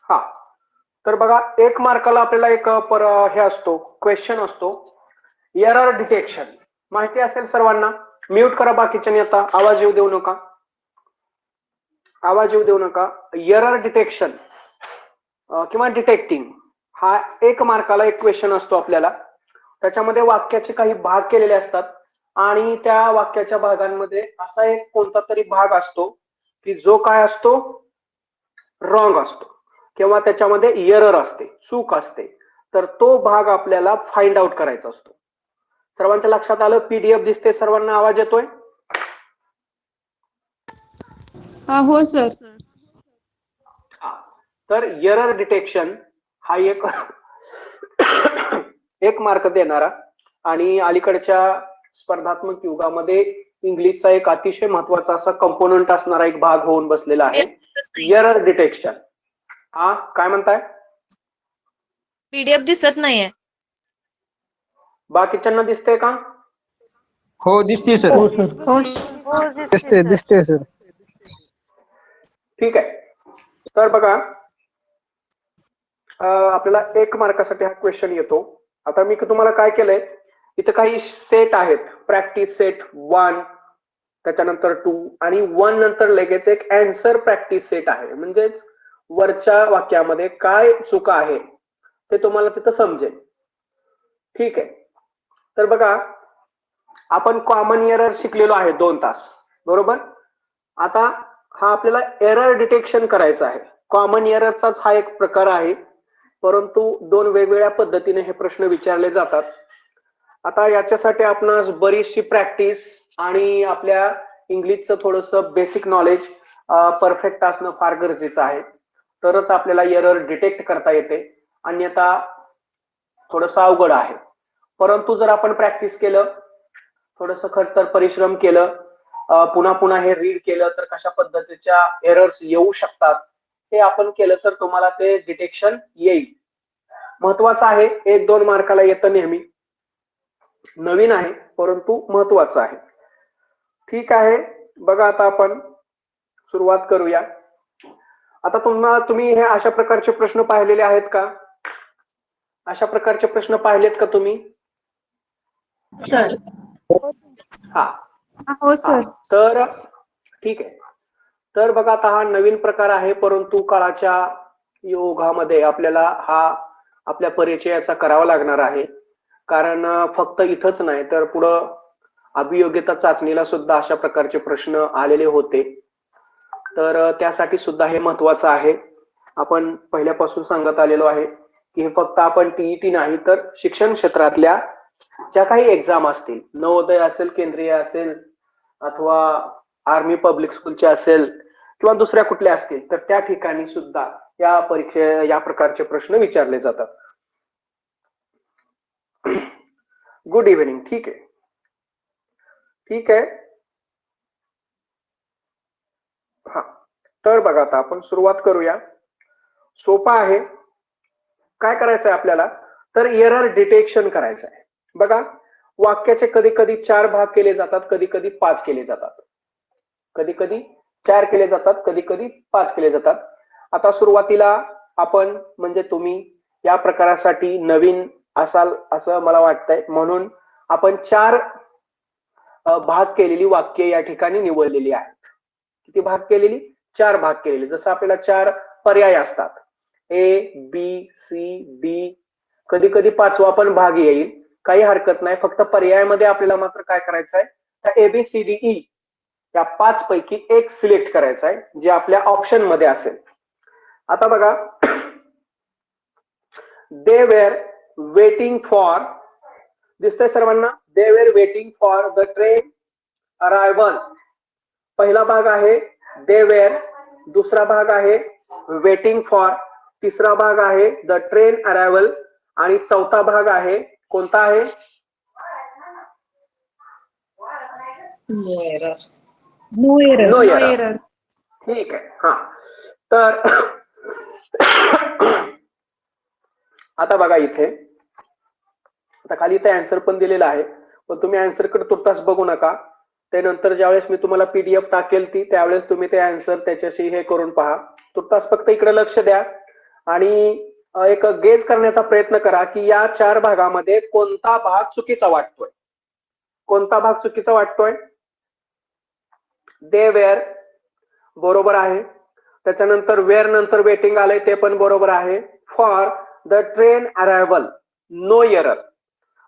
हा, तर बघा एक मार्काला आपल्याला एक हे असतो, क्वेश्चन असतो, एरर डिटेक्शन. माहिती असेल सर्वांना. म्यूट करा बाकीच्यांनी, आता आवाज येऊ देऊ नका, आवाज येऊ देऊ नका. एरर डिटेक्शन किंवा डिटेक्टिंग हा एक मार्काला एक क्वेश्चन असतो आपल्याला. त्याच्यामध्ये वाक्याचे काही भाग केलेले असतात आणि त्या वाक्याच्या भागांमध्ये असा एक कोणता तरी भाग असतो की जो काय असतो, रॉंग असतो किंवा त्याच्यामध्ये एरर असते, चूक असते. तर तो भाग आपल्याला फाइंड आउट करायचा असतो. सर्वांच्या लक्षात आलं? पीडीएफ दिसते सर्वांना? आवाज येतोय? हो सर. तर एरर डिटेक्शन हा एक मार्क देणारा आणि अलीकडच्या स्पर्धात्मक युगामध्ये इंग्लिशचा एक अतिशय महत्वाचा असा कंपोनंट असणारा एक भाग होऊन बसलेला आहे, एरर डिटेक्शन. हा, काय म्हणताय? पीडीएफ दिसत नाहीये. बाकीच्यांना दिसते का? हो दिसते सर. दिसते सर. ठीक आहे. तर बघा, आपल्याला एक मार्कासाठी हा क्वेश्चन येतो. आता मी तुम्हाला काय केलंय, इथं काही सेट आहेत, प्रॅक्टिस सेट 1, त्याच्यानंतर 2 आणि 1 नंतर लगेच एक आन्सर प्रॅक्टिस सेट आहे. म्हणजेच वरच्या वाक्यामध्ये काय चुका आहे ते तुम्हाला तिथं समजेल. ठीक आहे. तर बघा, आपण कॉमन एरर शिकलेलो आहे 2 तास, बरोबर. आता हा आपल्याला एरर डिटेक्शन करायचा आहे. कॉमन एररचाच हा एक प्रकार आहे, परंतु 2 वेगवेगळ्या पद्धतीने हे प्रश्न विचारले जातात. आता याच्यासाठी आपणास बरीचशी प्रॅक्टिस आणि आपल्या इंग्लिशचं थोडंसं बेसिक नॉलेज परफेक्ट असणं फार गरजेचं आहे, तरच आपल्याला एरर डिटेक्ट करता येते. अन्यथा थोडंसं अवघड आहे. परंतु जर आपण प्रॅक्टिस केलं, थोडंसं खडतर परिश्रम केलं, पुन्हा पुन्हा हे रीड केलं, तर कशा पद्धतीच्या एरर्स येऊ शकतात हे आपण केलं तर तुम्हाला ते डिटेक्शन येईल. महत्वाचं आहे, 1-2 मार्काला येतं नेहमी. नवीन आहे परंतु महत्वाचं आहे. ठीक आहे. बघा, आता आपण सुरुवात करूया. आता तुम्ही हे अशा प्रकारचे प्रश्न पाहिलेले आहेत का? अशा प्रकारचे प्रश्न पाहिलेत का तुम्ही? हा, हो सर. तर ठीक आहे. तर बघा, आता हा नवीन प्रकार आहे, परंतु काळाच्या योगामध्ये आपल्याला हा आपल्या परिचयाचा करावा लागणार आहे. कारण फक्त इथंच नाही तर पुढं अभियोग्यता चाचणीला सुद्धा अशा प्रकारचे प्रश्न आलेले होते. तर त्यासाठी सुद्धा हे महत्वाचं आहे. आपण पहिल्यापासून सांगत आलेलो आहे की हे फक्त आपण टीईटी नाही तर शिक्षण क्षेत्रातल्या ज्या काही एक्झाम असतील, नवोदय असेल, केंद्रीय असेल, अथवा आर्मी पब्लिक स्कूलचे असेल किंवा दुसऱ्या कुठल्या असतील, तर त्या ठिकाणी सुद्धा या प्रकारचे प्रश्न विचारले जातात. Good evening. ठीक आहे, ठीक आहे. हा, तर बघा, आता आपण सुरुवात करूया. सोपा आहे. काय करायचंय आपल्याला, तर एरर डिटेक्शन करायचं आहे. बघा, वाक्याचे कधी कधी 4 भाग केले जातात, कधी कधी 5 केले जातात, कधी कधी 4 केले जातात, कधी कधी 5 केले जातात. आता सुरुवातीला आपण, म्हणजे तुम्ही या प्रकारासाठी नवीन असाल असं मला वाटतंय, म्हणून आपण 4 भाग केलेली वाक्य या ठिकाणी निवडलेली आहेत. किती भाग केलेली? 4 भाग केलेली. जसं आपल्याला 4 पर्याय असतात, ए, बी, सी, डी, कधी कधी 5वा पण भाग येईल, काही हरकत नाही. फक्त पर्यायामध्ये आपल्याला मात्र काय करायचं आहे, तर ABCDE या 5 पैकी एक सिलेक्ट करायचं आहे, जे आपल्या ऑप्शन मध्ये असेल. आता बघा, दे वेर वेटिंग फॉर, दिसतंय सर्वांना? They were waiting for the train arrival. पहिला भाग आहे दे वेर, दुसरा भाग आहे वेटिंग फॉर, तिसरा भाग आहे द ट्रेन अरायवल आणि चौथा भाग आहे कोणता आहे? No error. No error. ठीक आहे. हा, तर आता बघा, इथे आता खाली इथे आन्सर पण दिलेला आहे, पण तुम्ही आन्सर कडे तुर्तास बघू नका. त्यानंतर ज्यावेळेस मी तुम्हाला पीडीएफ टाकेल त्यावेळेस तुम्ही ते आन्सर त्याच्याशी हे करून पहा. तुर्तास फक्त इकडे लक्ष द्या आणि एक गेज करण्याचा प्रयत्न करा की या 4 भागामध्ये कोणता भाग चुकीचा वाटतोय. कोणता भाग चुकीचा वाटतोय? दे वेअर बरोबर आहे. त्याच्यानंतर वेअर नंतर वेटिंग आलंय ते पण बरोबर आहे. For the train arrival no error.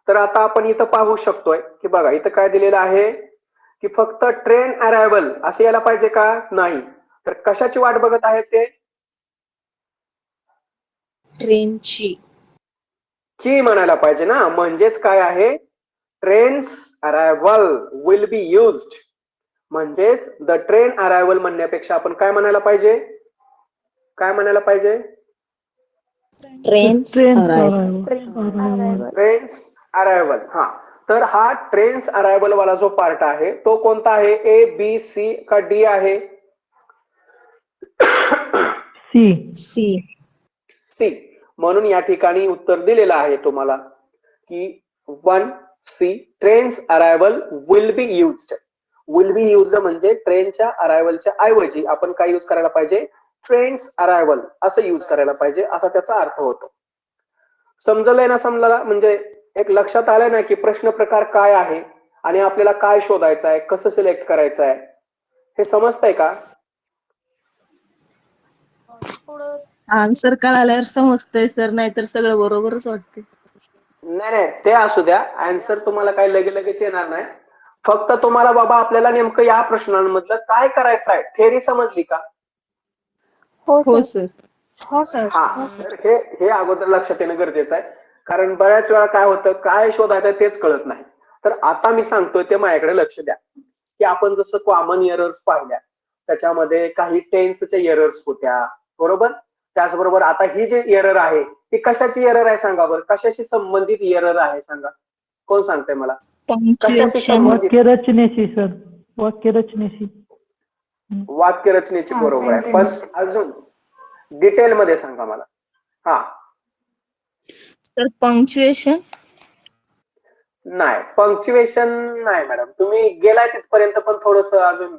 तर आता आपण इथं पाहू शकतोय की बघा इथं काय दिलेलं आहे की फक्त ट्रेन अरायव्हल असं यायला पाहिजे का? नाही. तर कशाची वाट बघत आहेत ते? ट्रेनची. की म्हणायला पाहिजे ना. म्हणजेच काय आहे? Trains arrival will be used. म्हणजेच द ट्रेन अरायव्हल म्हणण्यापेक्षा आपण काय म्हणायला पाहिजे? काय म्हणायला पाहिजे? Trains trains arrival. हा, तर हा ट्रेन्स अरायव्हल वाला जो पार्ट आहे तो कोणता आहे? ए, बी, सी का डी आहे? सी. सी. म्हणून या ठिकाणी उत्तर दिलेलं आहे तुम्हाला की 1 C trains arrival will be used. Will be used म्हणजे ट्रेनच्या अरायव्हलच्या ऐवजी आपण काय युज करायला पाहिजे? ट्रेन्स अरायव्हल असं युज करायला पाहिजे, असा त्याचा अर्थ होतो. समजलंय ना? समजला म्हणजे एक लक्षात आलंय ना की प्रश्न प्रकार काय आहे आणि आपल्याला काय शोधायचं आहे, कसं सिलेक्ट करायचं आहे, हे समजतंय का? आन्सर कळाल्यावर समजतंय सर, नाहीतर सगळं बरोबरच वाटते. नाही नाही, ते असू द्या. आन्सर तुम्हाला काही लगेच येणार नाही. फक्त तुम्हाला बाबा आपल्याला नेमकं या प्रश्नांमधलं काय करायचं आहे, थेरी समजली का? हो सर. हा, तर हे अगोदर लक्षात येणं गरजेचं आहे. कारण बऱ्याच वेळा काय होतं, काय शोधायचं तेच कळत नाही. तर आता मी सांगतोय ते माझ्याकडे लक्ष द्या की आपण जसं कॉमन एरर्स पाहिल्या त्याच्यामध्ये काही टेन्सच्या एरर्स होत्या, बरोबर. त्याचबरोबर आता ही जी एरर आहे ती कशाची एरर आहे सांगा बरं? कशाशी संबंधित एरर आहे सांगा? कोण सांगतंय मला? कशाशी संबंधित? वाक्यरचनेशी सर, वाक्यरचनेशी. वाक्यरचनेची बरोबर आहे, पण अजून डिटेल मध्ये सांगा मला. हा, सर पंक्च्युएशन. नाही, पंक्च्युएशन नाही मॅडम. तुम्ही गेलाय तिथपर्यंत, पण थोडस अजून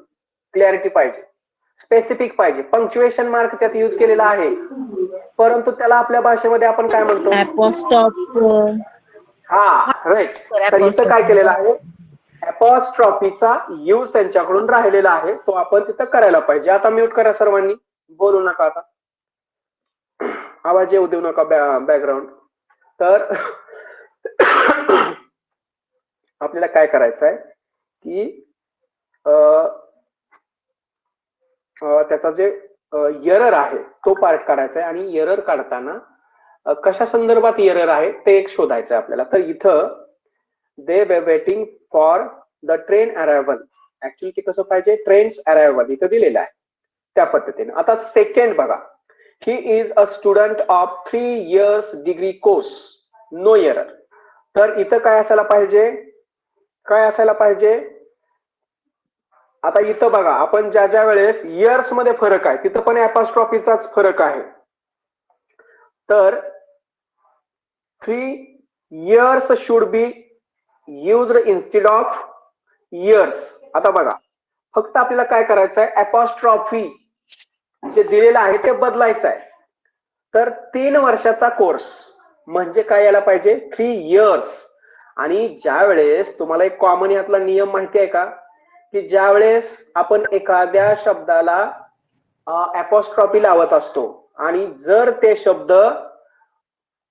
क्लॅरिटी पाहिजे, स्पेसिफिक पाहिजे. पंक्च्युएशन मार्क त्यात युज केलेला आहे, परंतु त्याला आपल्या भाषेमध्ये आपण काय म्हणतो? अपॉस्ट्रॉफ. हा, राईट. तर इथं काय केलेलं आहे? अपॉस्ट्रॉफीचा यूज त्यांच्याकडून राहिलेला आहे, तो आपण तिथं करायला पाहिजे. आता म्यूट करा सर्वांनी, बोलू नका आता, आवाज येऊ देऊ नका बॅकग्राऊंड. तर आपल्याला काय करायचं आहे की त्याचा जे एरर आहे तो पार्ट काढायचा आहे, आणि एरर काढताना कशा संदर्भात एरर आहे ते एक शोधायचं आहे आपल्याला. तर इथं they were waiting for the train arrival, actually ते कसं पाहिजे? ट्रेन्स अरायव्हल इथं दिलेलं आहे त्या पद्धतीने. आता सेकंड बघा, he is a student of 3 years degree course, no error. तर इथं काय असायला पाहिजे? काय असायला पाहिजे? आता इथं बघा, आपण ज्या वेळेस इयर्स मध्ये फरक आहे तिथं पण अपॉस्ट्रॉफीचाच फरक आहे. तर 3 years should be used instead of years. आता बघा, फक्त आपल्याला काय करायचं आहे? अपॉस्ट्रॉफी जे दिलेलं आहे ते बदलायचं आहे. तर 3 वर्षाचा कोर्स म्हणजे काय यायला पाहिजे? 3 years. आणि ज्या वेळेस तुम्हाला एक कॉमन यातला नियम माहिती आहे का की ज्या वेळेस आपण एखाद्या शब्दाला अपॉस्ट्रॉफी लावत असतो आणि जर ते शब्द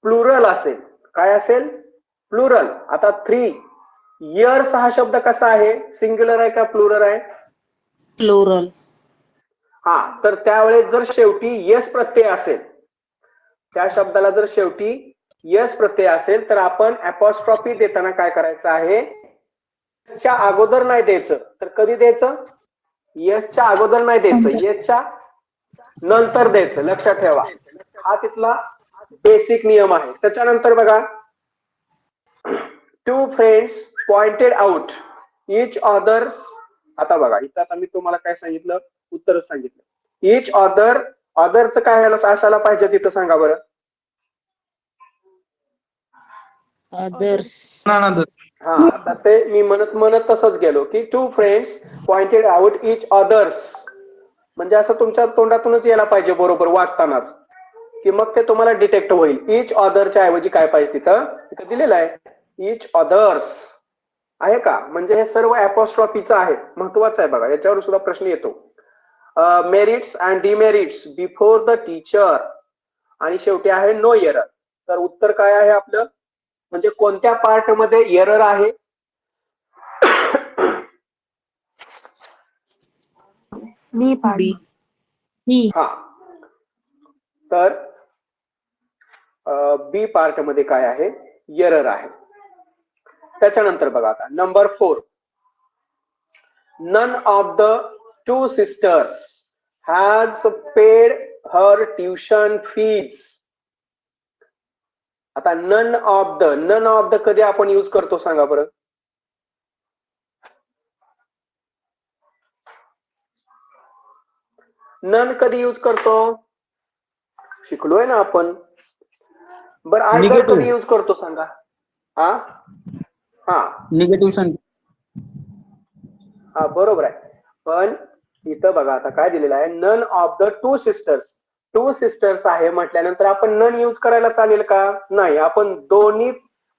प्लुरल असेल, काय असेल? प्लुरल. आता 3 years हा शब्द कसा आहे? सिंग्युलर आहे का प्लुरल आहे? प्लुरल. हा, तर त्यावेळेस जर शेवटी यस प्रत्यय असेल, त्या शब्दाला जर शेवटी यस प्रत्यय असेल, तर आपण अपॉस्ट्रॉफी देताना काय करायचं आहे? च्या अगोदर नाही द्यायचं. तर कधी द्यायचं? यसच्या अगोदर नाही द्यायचं, यसच्या नंतर द्यायचं. लक्षात ठेवा, हा तिथला बेसिक नियम आहे. त्याच्यानंतर बघा, 2 friends pointed out each other. आता बघा, इथं आता मी तुम्हाला काय सांगितलं? उत्तर सांगितलं. each other, otherचं काय असायला पाहिजे तिथं सांगा बरं? अदर्स. हा, आता ते मी म्हणत तसंच गेलो की 2 friends pointed out each others, म्हणजे असं तुमच्या तोंडातूनच यायला पाहिजे बरोबर वाचतानाच की मग ते तुम्हाला डिटेक्ट होईल. इच अदरच्या ऐवजी काय पाहिजे तिथं दिलेलं आहे इच अदर्स आहे का, म्हणजे हे सर्व अपॉस्ट्रॉफीचं आहे, महत्वाचं आहे बघा, याच्यावर सुद्धा प्रश्न येतो. Merits and demerits before the teacher आणि शेवटी आहे नो एरर. तर उत्तर काय आहे आपलं, म्हणजे कोणत्या पार्ट मध्ये एरर आहे? बी. हा, तर बी पार्ट मध्ये काय आहे, एरर आहे. त्याच्यानंतर बघा आता number 4, none of the two sisters has paid her tuition fees. आता नन ऑफ द कधी आपण यूज करतो सांगा बरं? नन कधी यूज करतो? शिकलोय ना आपण. बरं आयदर Negative. कधी यूज करतो सांगा? हा हा निगेटिव्ह संख्या. हा बरोबर आहे. पण इथं बघा आता काय दिलेलं आहे, none of the two sisters. Two sisters आहे म्हटल्यानंतर आपण नन यूज करायला चालेल का? नाही. आपण दोन्ही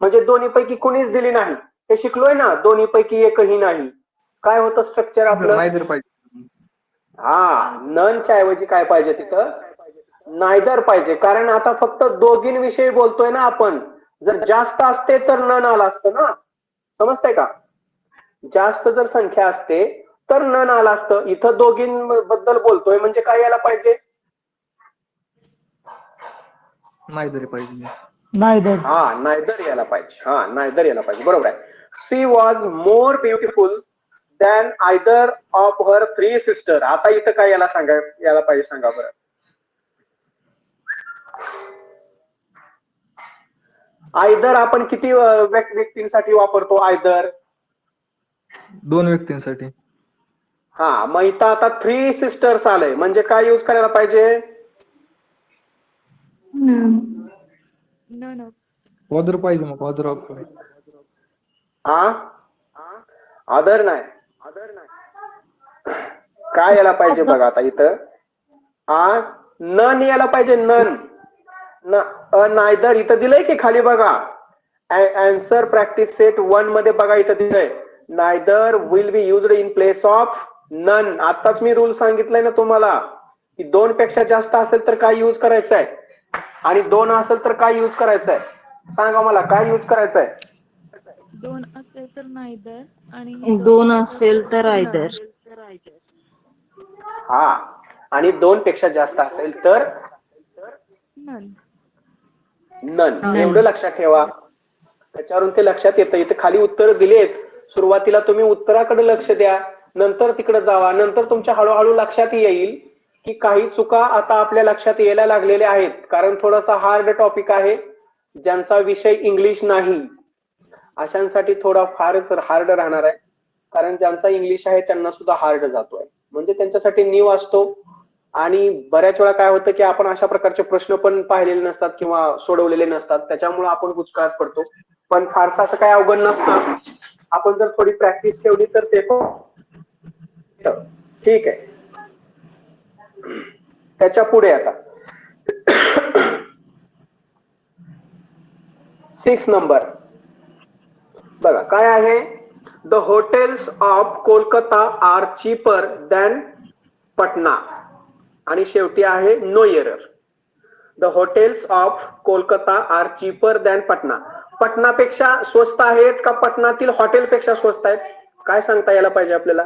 म्हणजे दोन्ही पैकी कुणीच दिली नाही हे शिकलोय ना, दोन्ही पैकी एकही नाही. काय होतं स्ट्रक्चर आपलं? नायदर पाहिजे. हा, ननच्या ऐवजी काय पाहिजे तिथं? नायदर पाहिजे. कारण आता फक्त दोघींविषयी बोलतोय ना आपण. जर जास्त असते तर नन आला असतं ना, समजतंय का? जास्त जर संख्या असते तर नन आला असतं. इथं दोघींबद्दल बोलतोय म्हणजे काय यायला पाहिजे? नायदर पाहिजे. नायदर. हा, नायदर यायला पाहिजे. हा, नायदर यायला पाहिजे, बरोबर आहे. She was more beautiful than either of her 3 sister. आता इथं काय याला पाहिजे सांगा बरं? आयदर आपण किती व्यक्तींसाठी वापरतो आयदर? 2 व्यक्तींसाठी. हा, मग इथं आता 3 सिस्टर्स आलंय म्हणजे काय यूज करायला पाहिजे? None of. ऑदर पाहिजे, मग ऑदर ऑफ. हा, अदर नाही. काय यायला पाहिजे बघा आता इथं? नन यायला पाहिजे. नन. नायदर इथं दिलंय की खाली बघा, आन्सर प्रॅक्टिस सेट 1 मध्ये बघा इथं दिलंय neither will be used in place of none. आताच मी रूल सांगितलंय ना तुम्हाला की 2 पेक्षा जास्त असेल तर काय यूज करायचं आहे आणि 2 असेल तर काय यूज करायचं आहे? सांगा मला काय यूज करायचं आहे? 2 असेल तर नायदर आणि 2 असेल तर आयदर. हा, आणि 2 पेक्षा जास्त असेल तर नन. नन. एवढं लक्षात ठेवा. त्याच्यावरून ते लक्षात येतं. इथे खाली उत्तर दिलेत. सुरुवातीला तुम्ही उत्तराकडे लक्ष द्या, नंतर तिकडे जावा. नंतर तुमच्या हळूहळू लक्षात येईल की काही चुका आता आपल्या लक्षात यायला लागलेल्या आहेत. कारण थोडासा हार्ड टॉपिक आहे. ज्यांचा विषय इंग्लिश नाही अशांसाठी थोडा फारच हार्ड राहणार आहे. कारण ज्यांचा इंग्लिश आहे त्यांना सुद्धा हार्ड जातोय, म्हणजे त्यांच्यासाठी न्यू असतो. आणि बऱ्याच वेळा काय होतं की आपण अशा प्रकारचे प्रश्न पण पाहिलेले नसतात किंवा सोडवलेले नसतात, त्याच्यामुळे आपण गुचकाळात पडतो. पण फारसं असं काही अवघड नसतं. आपण जर थोडी प्रॅक्टिस ठेवली तर ते ठीक आहे. त्याच्या पुढे आता 6 नंबर बघा काय आहे. The hotels of Kolkata are cheaper than Patna आणि शेवटी आहे no error. The hotels of Kolkata are cheaper than Patna. पटनापेक्षा स्वस्त आहेत का पटनातील हॉटेलपेक्षा स्वस्त आहेत? काय सांगता यायला पाहिजे आपल्याला?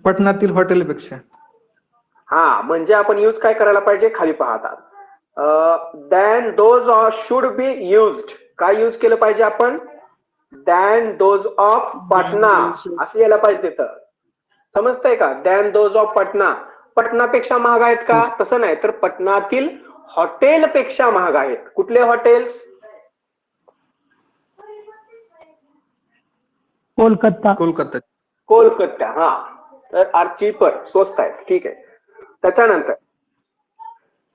पटनातील हॉटेलपेक्षा. हा, म्हणजे आपण यूज काय करायला पाहिजे? खाली पाहतात than those should be used. काय यूज केलं पाहिजे आपण? दॅन दोज ऑफ पटना असं यायला पाहिजे तिथं. समजतंय का? Than those of Patna. पटनापेक्षा महाग आहेत का? तसं नाही, तर पटनातील हॉटेलपेक्षा महाग आहेत. कुठले हॉटेल्स? कोलकाता. कोलकाता. कोलकाता. हा, तर आर चीपर, स्वस्त आहेत. ठीक आहे. त्याच्यानंतर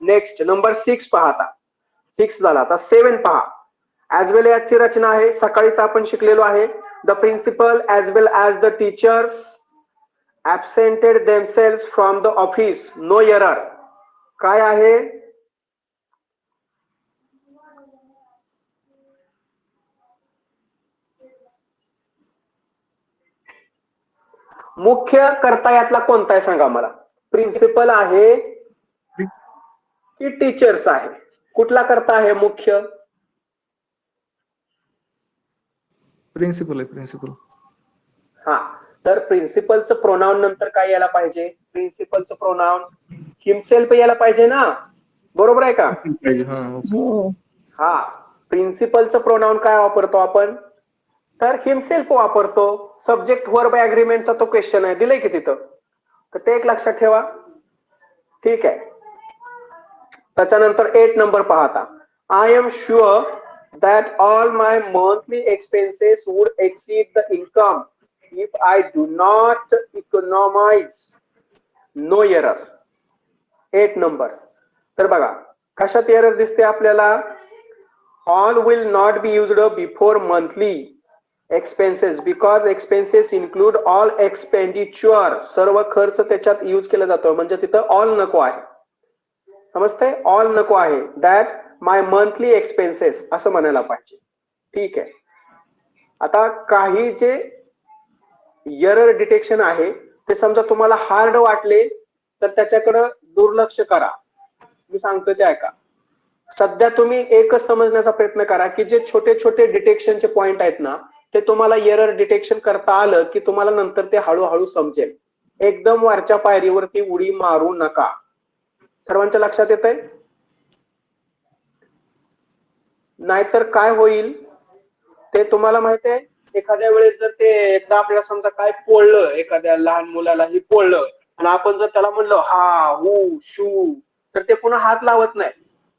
नेक्स्ट नंबर 6 पाहता. 6 झाला. आता 7 पहा. ऍज वेल ची रचना आहे, सकाळीच आपण शिकलेलो आहे. The principal as well as the teachers absented themselves from the office. No error. काय आहे? मुख्य कर्ता यातला कोणता आहे सांगा मला. प्रिन्सिपल आहे की टीचर्स आहे? कुठला कर्ता आहे मुख्य? प्रिन्सिपल आहे प्रिन्सिपल. हा, तर प्रिन्सिपलचं प्रोनाउन नंतर काय यायला पाहिजे? प्रिन्सिपलचं प्रोनाउन हिमसेल्फ यायला पाहिजे ना, बरोबर आहे का? पाहिजे हा. हो. हा, प्रिन्सिपलचं प्रोनाउन काय वापरतो आपण? तर हिमसेल्फ वापरतो. सब्जेक्ट वर्ब अग्रीमेंटचा तो क्वेश्चन आहे, दिलंय की तिथं, तर ते एक लक्षात ठेवा. ठीक आहे. त्याच्यानंतर 8 नंबर पाहता. I am sure that all my monthly expenses would exceed the income if I do not economize. No error. 8 number. तर बघा कशात एरर दिसते आपल्याला? all will not be used before monthly expenses because expenses include all expenditure. सर्व खर्च त्याच्यात use केला जातो, म्हणजे तिथं ऑल नको आहे. समजतंय? ऑल नको आहे. दॅट माय मंथली एक्सपेन्सेस असं म्हणायला पाहिजे. ठीक आहे. आता काही जे एरर डिटेक्शन आहे ते समजा तुम्हाला हार्ड वाटले तर त्याच्याकडे दुर्लक्ष करा. मी सांगतो ते ऐका. सध्या तुम्ही एकच समजण्याचा प्रयत्न करा की जे छोटे छोटे डिटेक्शनचे पॉइंट आहेत ना, ते तुम्हाला एरर डिटेक्शन करता आलं की तुम्हाला नंतर ते हळूहळू समजेल. एकदम वरच्या पायरीवरती उडी मारू नका. सर्वांच्या लक्षात येतंय? नाहीतर काय होईल ते तुम्हाला माहिती आहे. एखाद्या वेळेस जर ते एकदा आपल्याला समजा काय पोळलं, एखाद्या लहान मुलालाही पोळलं आणि आपण जर त्याला म्हणलं हा हू शू, तर ते पुन्हा हात लावत नाही.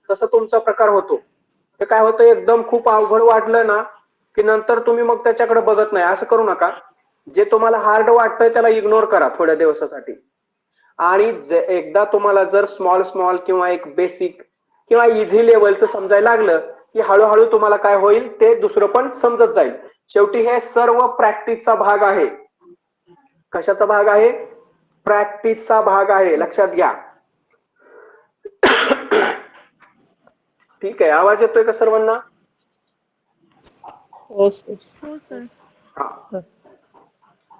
तसं तुमचा प्रकार होतो. ते काय होतं, एकदम खूप अवघड वाटलं ना की नंतर तुम्ही मग त्याच्याकडे बघत नाही. असं करू नका. जे तुम्हाला हार्ड वाटतंय त्याला इग्नोर करा थोड्या दिवसासाठी. आणि एकदा तुम्हाला जर स्मॉल किंवा एक बेसिक किंवा इझी लेवलचं समजायला लागलं की हळूहळू तुम्हाला काय होईल ते दुसरं पण समजत जाईल. शेवटी हे सर्व प्रॅक्टिसचा भाग आहे. कशाचा भाग आहे? प्रॅक्टिसचा भाग आहे, लक्षात घ्या. ठीक आहे. आवाज येतोय का सर्वांना? हो सर. हो सर. हा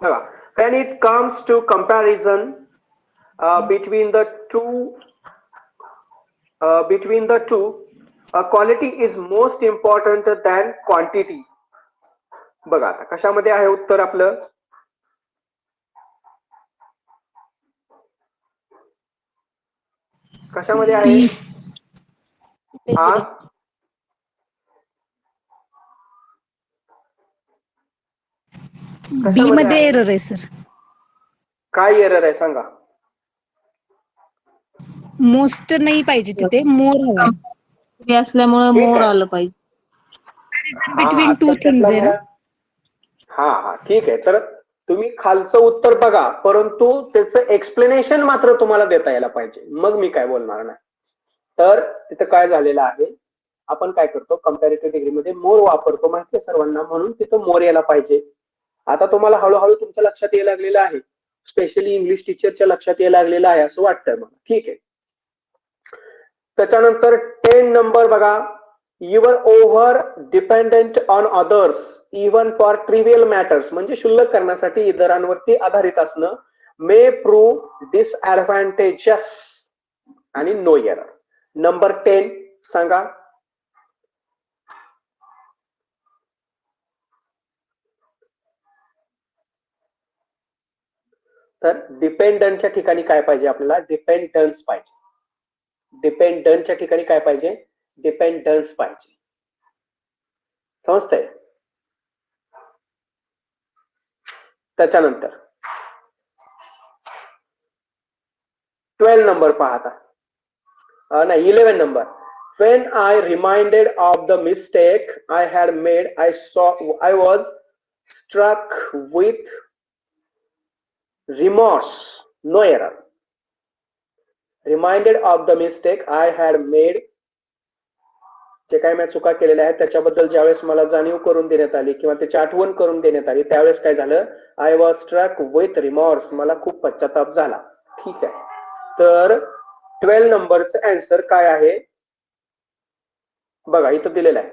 बघा, when it comes to comparison between the two, quality is most important than quantity. बघा आता कशामध्ये आहे उत्तर आपलं? कशामध्ये आहे? हा, बी मध्ये एरर आहे सर. काय एरर आहे सांगा? मोस्ट नाही पाहिजे तिथे, मोर हवं असल्यामुळे ठीक मोर आहे. आलं पाहिजे. हा, बिटवीन टू तर थिंग्स आहे त्यातला ना. हा ठीक आहे. तर तुम्ही खालचं उत्तर बघा, परंतु त्याचं एक्सप्लेनेशन मात्र तुम्हाला देता यायला पाहिजे. मग मी काय बोलणार नाही. तर तिथं काय झालेलं आहे, आपण काय करतो कंपॅरेटिव्ह डिग्रीमध्ये मोर वापरतो माहिती आहे सर्वांना, म्हणून तिथं मोर यायला पाहिजे. आता तुम्हाला हळूहळू तुमच्या लक्षात यायला लागलेलं आहे, स्पेशली इंग्लिश टीचरच्या लक्षात यायला लागलेलं आहे असं वाटतंय मला. ठीक आहे. त्याच्यानंतर 10 नंबर बघा. Your over dependent on others even for trivial matters, म्हणजे शुल्लक करण्यासाठी इतरांवरती आधारित असणं, मे प्रूव्ह डिसएडव्हान्टेजेस आणि नो एरर. नंबर 10 सांगा. तर डिपेंडंटच्या ठिकाणी काय पाहिजे आपल्याला? डिपेंडन्स पाहिजे. डिपेंडंटच्या ठिकाणी काय पाहिजे? डिपेंडन्स पाहिजे. समजतंय? त्याच्यानंतर 12 नंबर पाहता. नाही 11 number. When I reminded of the mistake I had made, I was struck with remorse. No error. Reminded of the mistake I had made, जे काही मी चुका केलेल्या आहेत त्याच्याबद्दल ज्यावेळेस मला जाणीव करून देण्यात आली किंवा त्याची आठवण करून देण्यात आली त्यावेळेस काय झालं? I was struck with remorse. मला खूप पश्चाताप झाला. ठीक आहे. तर 12 नंबरचं आन्सर काय आहे बघा, इथं दिलेलं आहे.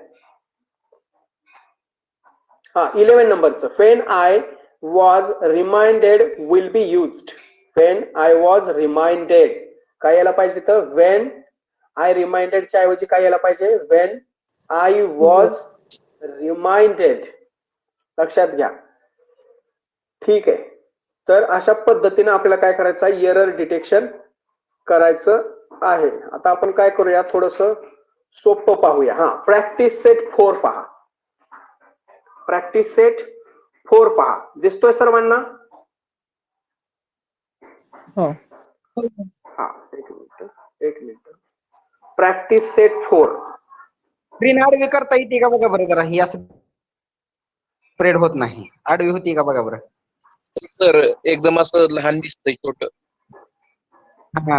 हा 11 नंबरचं. When I was reminded will be used. When I was reminded. काय यायला पाहिजे तर when I reminded च्या ऐवजी काय यायला पाहिजे when I was reminded. लक्षात घ्या. ठीक आहे. तर अशा पद्धतीने आपल्याला काय करायचं आहे एरर डिटेक्शन करायचं आहे. आता आपण काय करूया थोडस सोपं पाहूया. हा प्रॅक्टिस सेट 4 पहा. प्रॅक्टिस सेट 4 पहा. दिसतोय सर्वांना? हो. हा एक मिनिट. Practice set 4. स्क्रीन आडवी करता येते का बघा बरं जरा. ही असं स्प्रेड होत नाही. आडवी होती का बघा बरं. सर एकदम असं लहान दिसतंय छोट. हा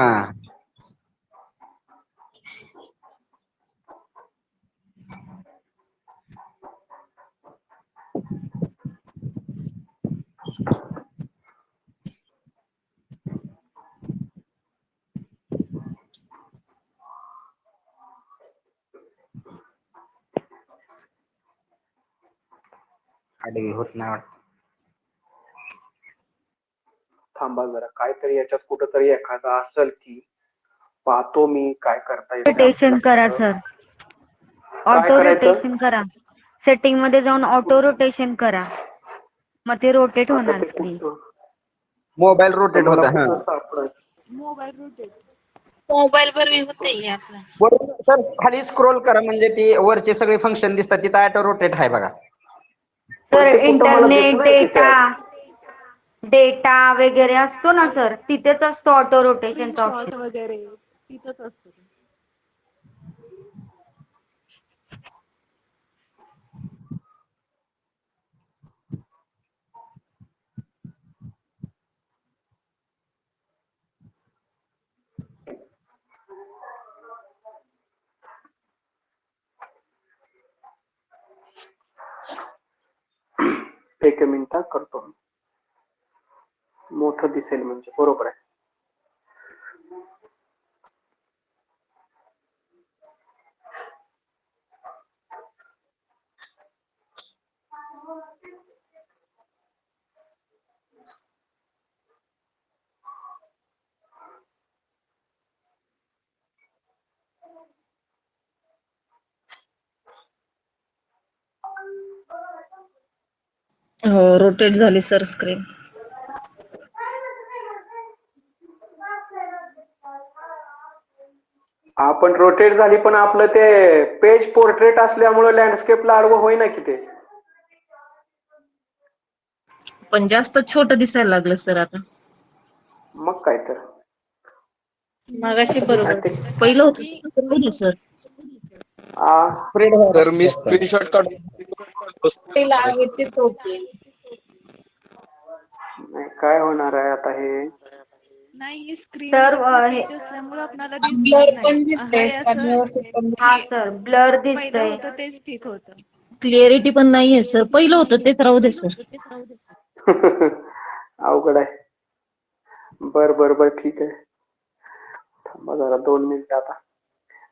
आडवी होत नाही वाटत. थांबा जरा काहीतरी याच्यात कुठंतरी एखादा असेल की पाहतो मी काय करता येईल. रोटेशन करा सर. ऑटो रोटेशन करा. सेटिंग मध्ये जाऊन ऑटो रोटेशन करा. मग ते रोटेट होणार स्क्रीन. मोबाईल रोटेट होता. हा मोबाईल रोटेट. मोबाईल वर होते आपला. बरोबर सर. खाली स्क्रोल करा म्हणजे ती वरचे सगळे फंक्शन दिसतात. तिथं ऑटो रोटेट आहे बघा. सर इंटरनेट डेटा वगैरे असतो ना सर तिथेच असतो ऑटो रोटेशनचा शॉट ऑप्शन. वगैरे तिथंच असतं. एक मिनिट करतो. मोठं दिसेल म्हणजे बरोबर आहे. हो रोटेट झाली सर स्क्रीन. आपण रोटेट झाली पण आपलं ते पेज पोर्ट्रेट असल्यामुळे लँडस्केपला आडवं होईना की ते. पण जास्त छोट दिसायला लागलं सर आता. मग काय तर मगाशी बरोबर पहिलं होतं सर. स्प्रेड तर मी स्क्रीनशॉट काढून पहिला आहे तेच ओके. काय होणार आहे आता हे. नाही स्क्रीन सर असल्यामुळे आपल्याला दिसणार नाही. हा सर ब्लर पहिलं दिसतंय. होतं तेच ठीक होतं. क्लिअरिटी पण नाहीये सर. पहिलं होतं तेच राहू दे सर. अवघड आहे. बर बर बर ठीक आहे. थांबा जरा 2 मिनिट आता.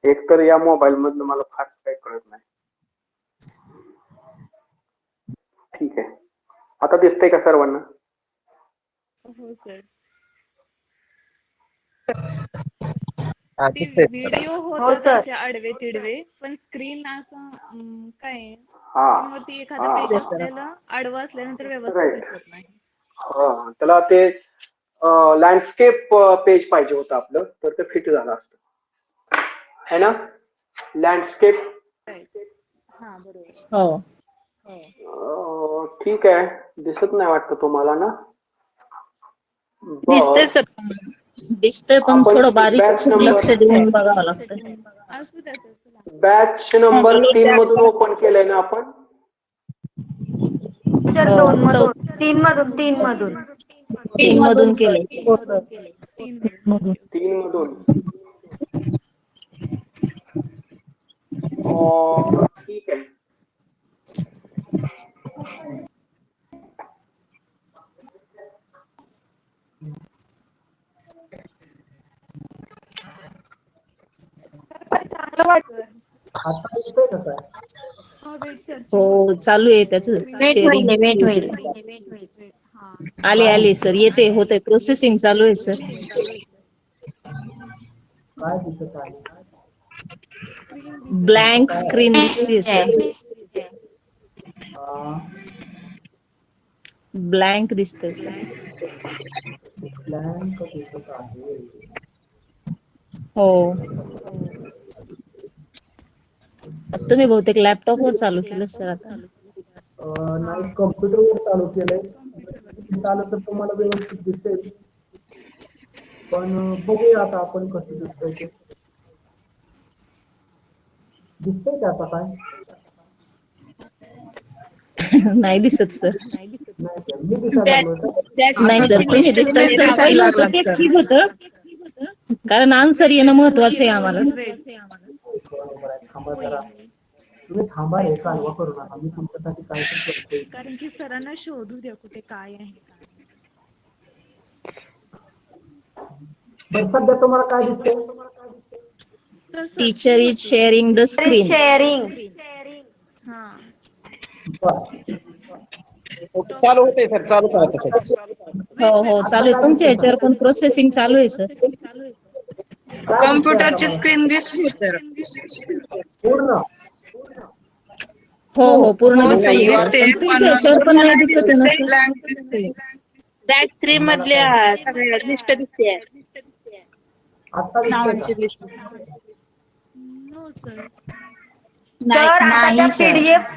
एक तर या मोबाईल मधलं मला फार काही कळत नाही. ठीक आहे. आता दिसतंय का सर्वांना? हो सर. दिसतंय. व्हिडिओ हो होतात सर. असे आडवे तिडवे पण स्क्रीन असं काय हा वरती एखादं पेज असलेलं आडवं असल्यानंतर व्यवस्थित Right. दिसत नाही. हा त्याला ते लँडस्केप पेज पाहिजे होतं आपलं तर ते फिट झालं असतं है ना. लँडस्केप. हा बरोबर. हो ठीक आहे. दिसत नाही वाटतं तुम्हाला ना. दिसतंय सर. दिसतंय पण आपण थोडं बारीक batch number- लक्ष देऊन बघावं लागतं. असू द्या सर. चला. बॅच नंबर 3 मधून ओपन केलंय ना आपण. सर हो, 2 मधून 3 मधून 3 मधून 3 मधून केलंय. 3 मधून. ठीक आहे. हो वेट सर. हो चालू आहे त्याच वेट शेअरिंग. होईल. आले आले सर, येते, होते, प्रोसेसिंग चालू आहे सर. काय दिसत आहे? ब्लँक स्क्रीन दिसते सर. अं, ब्लँक दिसतंय सर. ब्लँक दिसत आहे. हो. तुम्ही बहुतेक लॅपटॉप वर चालू केलं सर आता. नाही, कम्प्युटरवर चालू केलंय. चालू तर तुम्हाला व्यवस्थित दिसेल, पण बघूया आता आपण कसं दिसतंय ते. दिसतंय का आता काय? नाही दिसत सर. नाही का? मी दिसायला लागलोय का? नाही सर, तुम्ही दिसताय सर. पहिलं होतं तेच ठीक होतं, कारण आन्सर येणं महत्वाचं आहे आम्हाला. बरोबर आहे. थांबा जरा, तुम्ही थांबा, हे कालवा करू नका. मी तुमच्यासाठी काय पण करतोय. कारण की सरांना शोधू द्या कुठे काय आहे. बरं, सध्या तुम्हाला काय दिसतंय? तर teacher is sharing the screen. Sharing. हा. बरं. ओके, चालू होते सर, चालू करा तसंच. हो हो चालू आहे. तुमच्या याच्यावर पण प्रोसेसिंग चालू आहे सर. कम्प्युटरची स्क्रीन दिसली तर पूर्ण. हो हो पूर्ण दिसते सर. पण तुमच्या याच्यावर पण नाही दिसत आहे ना सर. त्या स्क्रीन मधल्या सगळ्या लिस्ट दिसते. आता दिसतंय का? No sir. सर आता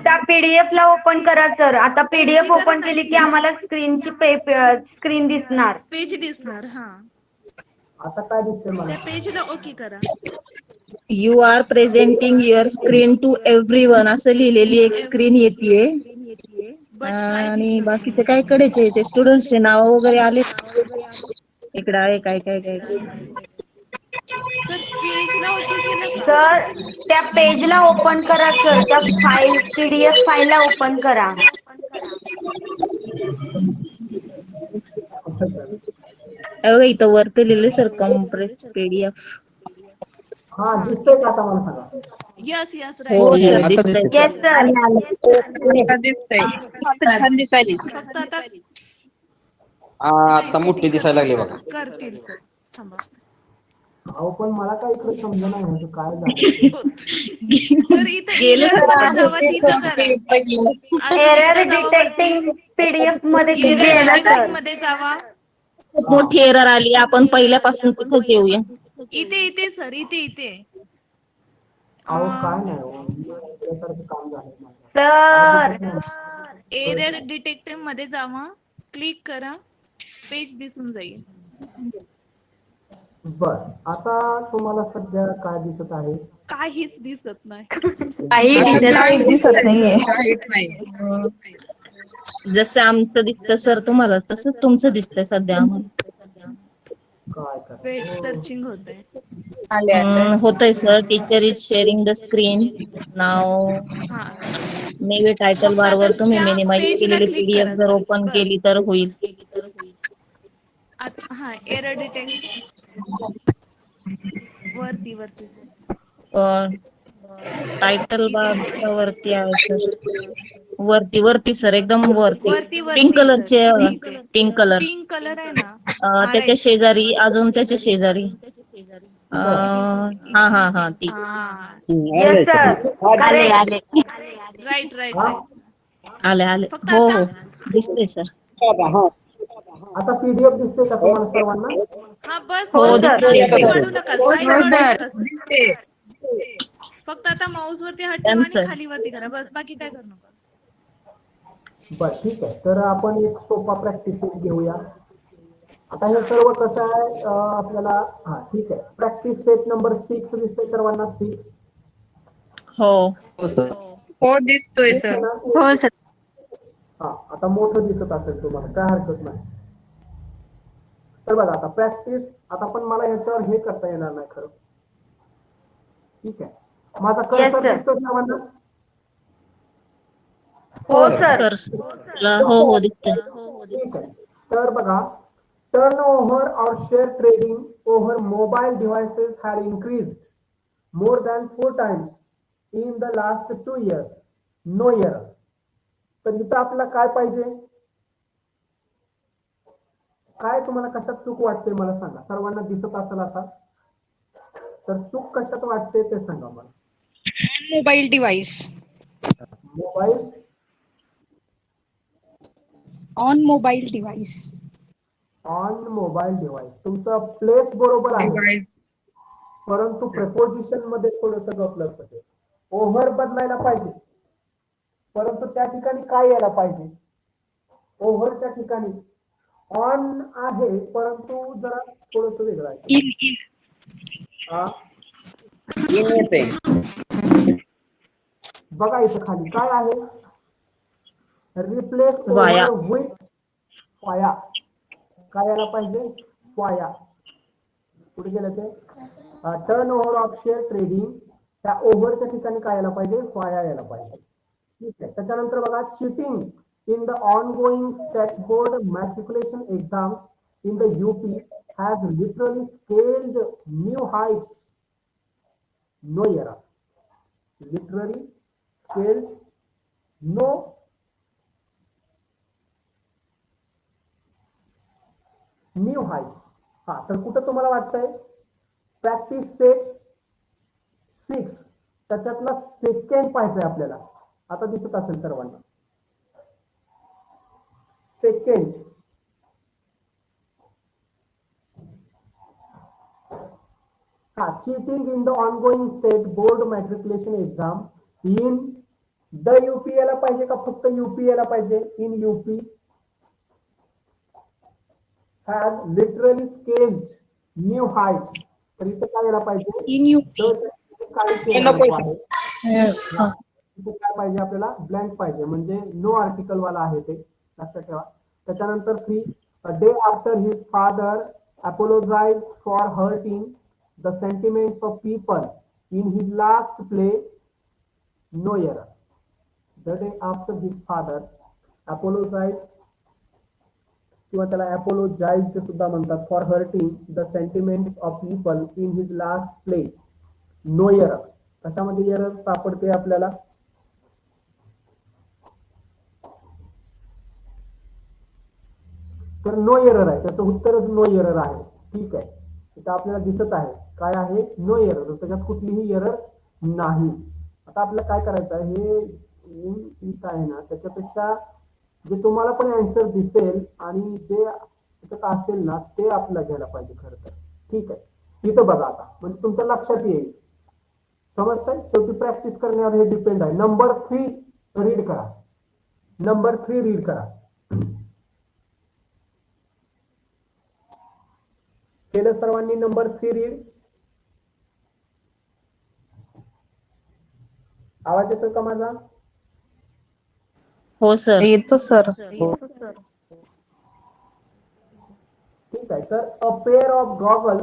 त्या पीडीएफ ला ओपन करा सर. आता पीडीएफ ओपन केली की आम्हाला स्क्रीनची स्क्रीन दिसणार. पेज दिसणार. हा, आता काय दिसतंय मला? त्या पेजला ओके करा. You are presenting your screen to everyone असं लिहिलेली एक स्क्रीन येते. आणि बाकीचे काय कडेचे ते स्टुडंटचे नाव वगैरे आले इकडे आहे. काय काय काय सर पेजला ओके केलं का? सर त्या पेजला ओपन करा सर. त्या फाईल पीडीएफ फाईलला ओपन करा. इथं वरती लिहिले सर कॉम्प्रेस पीडीएफ. हा, दिसतंय का आता मला सांगा? यस यस हो राईट. हो दिसतंय. Yes sir. छान दिसायली. फक्त आता आता मोठी दिसायला लागली बघा. करतील सर. थांबा. अहो, पण मला काय इकडे समजा नाही ह्याचं काय झालं. सर इथे एरर डिटेक्टिंग पीडीएफ मध्ये गेला सर. मध्ये जावा. खूप मोठी एरर आली. आपण पहिल्यापासून तिथंच येऊया. इथे सर, इथे. अहो, काय नाही हो, यासारखं काम झालं माझं. सर एरर डिटेक्टिव्ह मध्ये जावा, क्लिक करा, पेज दिसून जाईल. बर, आता तुम्हाला सध्या काय दिसत आहे? काहीच दिसत नाही. काही दिसत नाहीये. जसं आमचं दिसतं सर तुम्हाला, तसंच तुमचं दिसतंय सध्या आम्हाला. काय वेट करायचं? सर्चिंग होतंय. होतंय sir. Teacher is sharing the screen now. हा, मे टायटल बार वर तुम्ही मिनिमाइज पेजला केलेली क्लिक पीडीएफ करा जर सर. ओपन केली तर होईल. हा, एरर डिटेक्ट वरती टायटल बार वरती आहे सर. वरती सर, एकदम वरती. पिंक कलरचे, पिंक कलर. पिंक कलर आहे ना. त्याच्या शेजारी, अजून त्याच्या शेजारी. हा ती. Yes sir. आले. राईट. आले. हो दिसतंय सर. आता पीडीएफ दिसते का तुम्हाला सर्वांना? हा बस. हो, वाढू नका. फक्त आता माऊस वरती हात ठेवा आणि खाली वरती करा, बस. बाकी काय करू नका. बर, ठीक आहे. तर आपण एक सोपा प्रॅक्टिस घेऊया. आता हे सर्व कसं आहे आपल्याला. हा, ठीक आहे. प्रॅक्टिस सेट नंबर 6 दिसतोय सर्वांना? 6. हो दिसतोय सर. हो सर. हा, आता मोठं दिसत असेल तुम्हाला, काय हरकत नाही. तर बघा, आता प्रॅक्टिस, आता पण मला ह्याच्यावर हे करता येणार नाही खरं. ठीक आहे. माझा कर्सर दिसतोय सर्वांना? हो सर. हो दिसतंय. ठीक आहे. तर बघा, टर्न ओव्हर और share trading over mobile devices had increased more than 4 times in the last 2 years. No error. तर इथं आपल्याला काय पाहिजे? काय तुम्हाला कशात चूक वाटते मला सांगा. सर्वांना दिसत असेल आता, तर चूक कशात वाटते ते सांगा मला. Mobile device. Mobile on mobile device. On mobile device. तुमचं प्लेस बरोबर आहे, परंतु प्रेपोजिशन मध्ये थोडस गपलत होते. ओव्हर बदलायला पाहिजे, परंतु त्या ठिकाणी काय यायला पाहिजे. ओव्हरच्या ठिकाणी ऑन आहे, परंतु जरा थोडस वेगळं आहे. हा इन येते. बघा इथं खाली काय आहे. रिप्लेस वाया. ओव्हर विथ वाया. काय यायला पाहिजे. वाया. कुठे गेलं ते. Turn over of share trading. त्या ओव्हरच्या ठिकाणी काय यायला पाहिजे. वाया यायला पाहिजे. ठीक आहे. त्याच्यानंतर बघा cheating in the ongoing state board matriculation exams in the UP has literally scaled new heights. No error. Literally scaled no new Heights. हा तर कुठं तुम्हाला वाटतंय. प्रॅक्टिस सेट 6 त्याच्यातला सेकंड पाहायचंय आपल्याला. आता दिसत असेल सर्वांना. सेकंड हा cheating in the ongoing state board matriculation exam in the UP याला पाहिजे का फक्त UP याला पाहिजे. In UP has literally scaled new heights. तर इथं काय यायला पाहिजे. In UP. काय पाहिजे आपल्याला. ब्लँक पाहिजे, म्हणजे नो आर्टिकल वाला आहे ते लक्षात ठेवा. त्याच्यानंतर 3 a day after his father apologise for hurting the sentiments of people in his last play. No error. The day after his father apologise किंवा त्याला अपोलोजाइज्ड सुद्धा म्हणतात. For hurting the sentiments of people in his last play. No error. कशामध्ये error सापडते आपल्याला. तर no error आहे. त्याचं उत्तरच नो एरर आहे. ठीक आहे. इथं आपल्याला दिसत आहे काय आहे. No error. त्याच्यात कुठलीही एरर नाही. आता आपल्याला काय करायचं आहे. हे इथं आहे ना, त्याच्यापेक्षा जे तुम्हाला पण आन्सर दिसेल आणि जे त्याच्यात असेल ना ते आपल्याला घ्यायला पाहिजे खरं तर. ठीक आहे. इथं बघा आता, म्हणजे तुमच्या लक्षात येईल. समजतंय. शेवटी प्रॅक्टिस करण्यावर हे डिपेंड आहे. नंबर 3 रीड करा. नंबर 3 रीड करा. केलं सर्वांनी. Number 3 read. आवाज येतोय का माझा. हो सर. येतो सर. ठीक आहे. तर a pair of goggle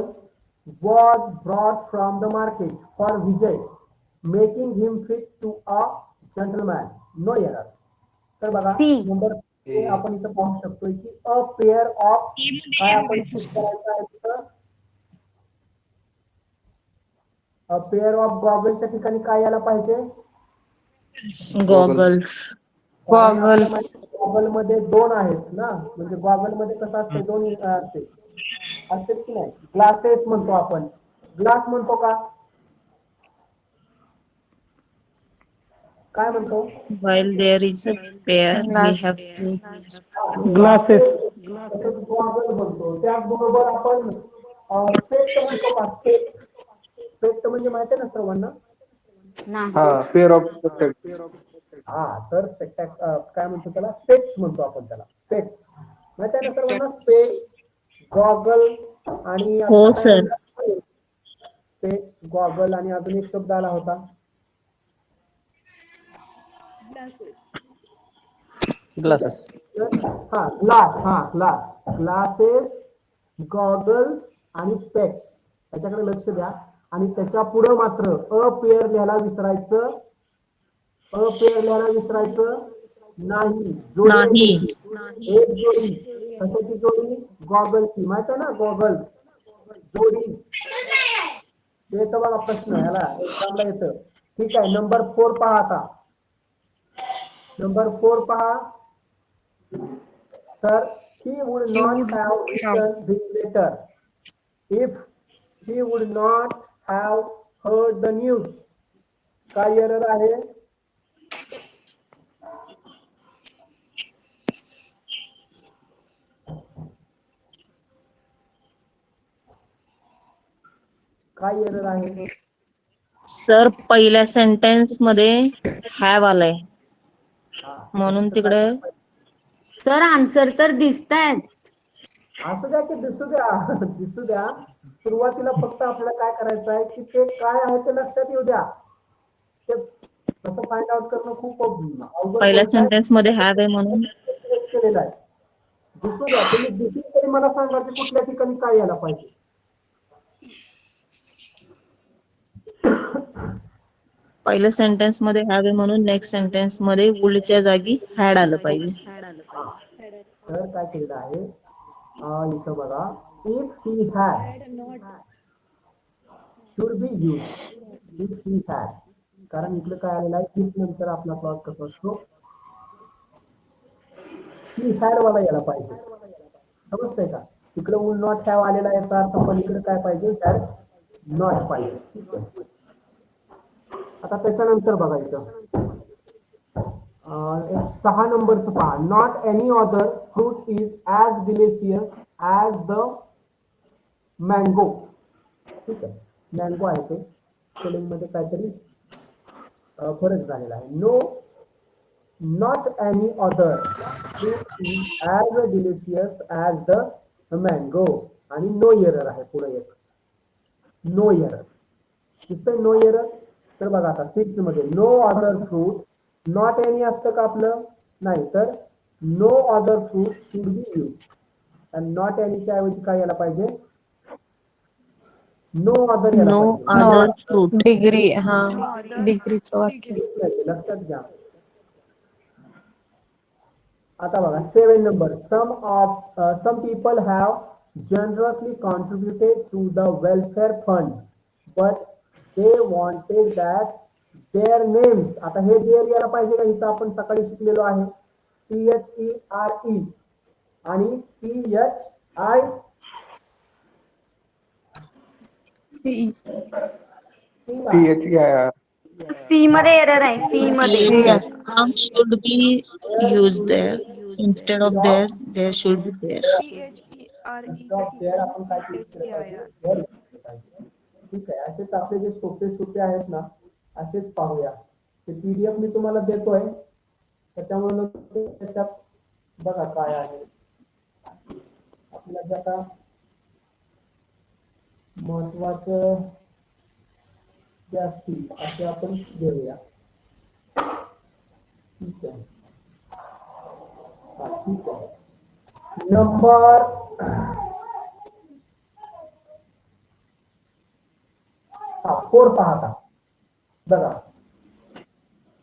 was brought from the market for Vijay, making him fit to a gentleman. No error. तर बघा नंबर आपण इथं पाहू शकतोय की अ पेअर ऑफ काय आपण चूज करायचं आहे तिथं. अ पेअर ऑफ गॉगलच्या ठिकाणी काय यायला पाहिजे. गॉगल्स. गॉगल मध्ये 2 आहेत ना, म्हणजे गॉगल मध्ये कसं असते 2 असते. असते की नाही. ग्लासेस म्हणतो आपण. ग्लास म्हणतो का. काय म्हणतो. While there is a pair, we have to glasses. Goggle म्हणतो. त्याचबरोबर आपण स्पेक्ट म्हणतो का. स्पेक्ट म्हणजे माहिती आहे ना सर्वांना. हा पेअर ऑफ स्पेक्ट. हा तर काय म्हणतो त्याला. स्पेक्स म्हणतो आपण त्याला. स्पेक्स माहिती आहे ना सर्वांना. स्पेक्स गॉगल आणि हो सर. स्पेक्स गॉगल आणि अजून एक शब्द आला होता. ग्लासेस. हा ग्लास. हा ग्लास. ग्लासेस गॉगल्स आणि स्पेक्स. त्याच्याकडे लक्ष द्या. आणि त्याच्या पुढे मात्र अ पेअर लिहायला विसरायचं. अ पेअर लिहायला विसरायचं नाही. जोडी. एक जोडी. कशाची जोडी. गॉगलची. माहित आहे ना गॉगल्स जोडी. येतं बघा प्रश्न ह्याला एक्झामला येतं. ठीक आहे. नंबर 4 पहा आता. नंबर 4 पहा. तर he would not have written this letter if he would not have heard the news. काय एरर आहे? काय एरर आहे? सर पहिल्या सेंटेन्स मध्ये हॅव आलाय म्हणून तिकडे सर आन्सर तर दिसतायत. असू द्या की दिसू द्या दिसू द्या. सुरुवातीला फक्त आपल्याला काय करायचं आहे की ते काय आहे ते लक्षात येऊ द्या. ते कसं फाइंड आउट करणं खूप अवघड पहिल्या गोष्ट आहे. सेंटेन्स मध्ये हॅव आहे म्हणून केलेलं आहे. दिसू द्या, तुम्ही दिसून तरी मला सांगा की कुठल्या ठिकाणी काय यायला पाहिजे. पहिल्या सेंटेन्स मध्ये हॅव आहे म्हणून नेक्स्ट सेंटेन्स मध्ये वुडच्या जागी हॅड आलं पाहिजे. तर काय केलेलं आहे इथं बघा, if he had should be use if he had, कारण इकडे काय आलेलं आहे इफ नंतर आपला क्लॉज कसा असतो ही हॅड वाला यायला पाहिजे. समजतंय का? इकडे वुड नॉट हॅव आलेला आहे याचा अर्थ पण इकडे काय पाहिजे हॅड नॉट पाहिजे. ठीक आहे. आता त्याच्यानंतर बघा इथं 6 नंबरचं पहा, not any other fruit is as delicious as the mango. ठीक आहे, मँगो आहे ते स्पेलिंग मध्ये काहीतरी फरक झालेला आहे. No not any other fruit is as delicious as the mango आणि नो एरर आहे पुढे एक नो एरर दिसतंय. No error. तर बघा आता 6 मध्ये no other fruit, not any असतं का आपलं? नाही, तर no other fruit should be use. आणि नॉट एनीच्या ऐवजी काय यायला पाहिजे? नो अदर यायला नो पाहिजे. Other fruit. डिग्री हा डिग्रीचं वाक्य. लक्षात घ्या. आता बघा 7 number, some people have generously contributed to the welfare fund but they wanted that their names. आता हे देअर यायला पाहिजे का? इथं आपण सकाळी शिकलेलो आहे THERE आणि THEIR. सी मध्ये एरर आहे. सी मध्ये should be used there instead of there should be there. THERE च्या आपण काय ठिकाणी केलं पाहिजे? THEIR. there केलं पाहिजे. ठीक आहे. असेच आपले जे सोपे आहेत ना असेच पाहूया. ते PDF मी तुम्हाला देतोय त्याच्यामुळे त्याच्यात बघा काय आहे आपल्याला आता महत्वाचं जे असतील असे आपण घेऊया. ठीक आहे. ठीक आहे. नंबर 4 पाहता बघा,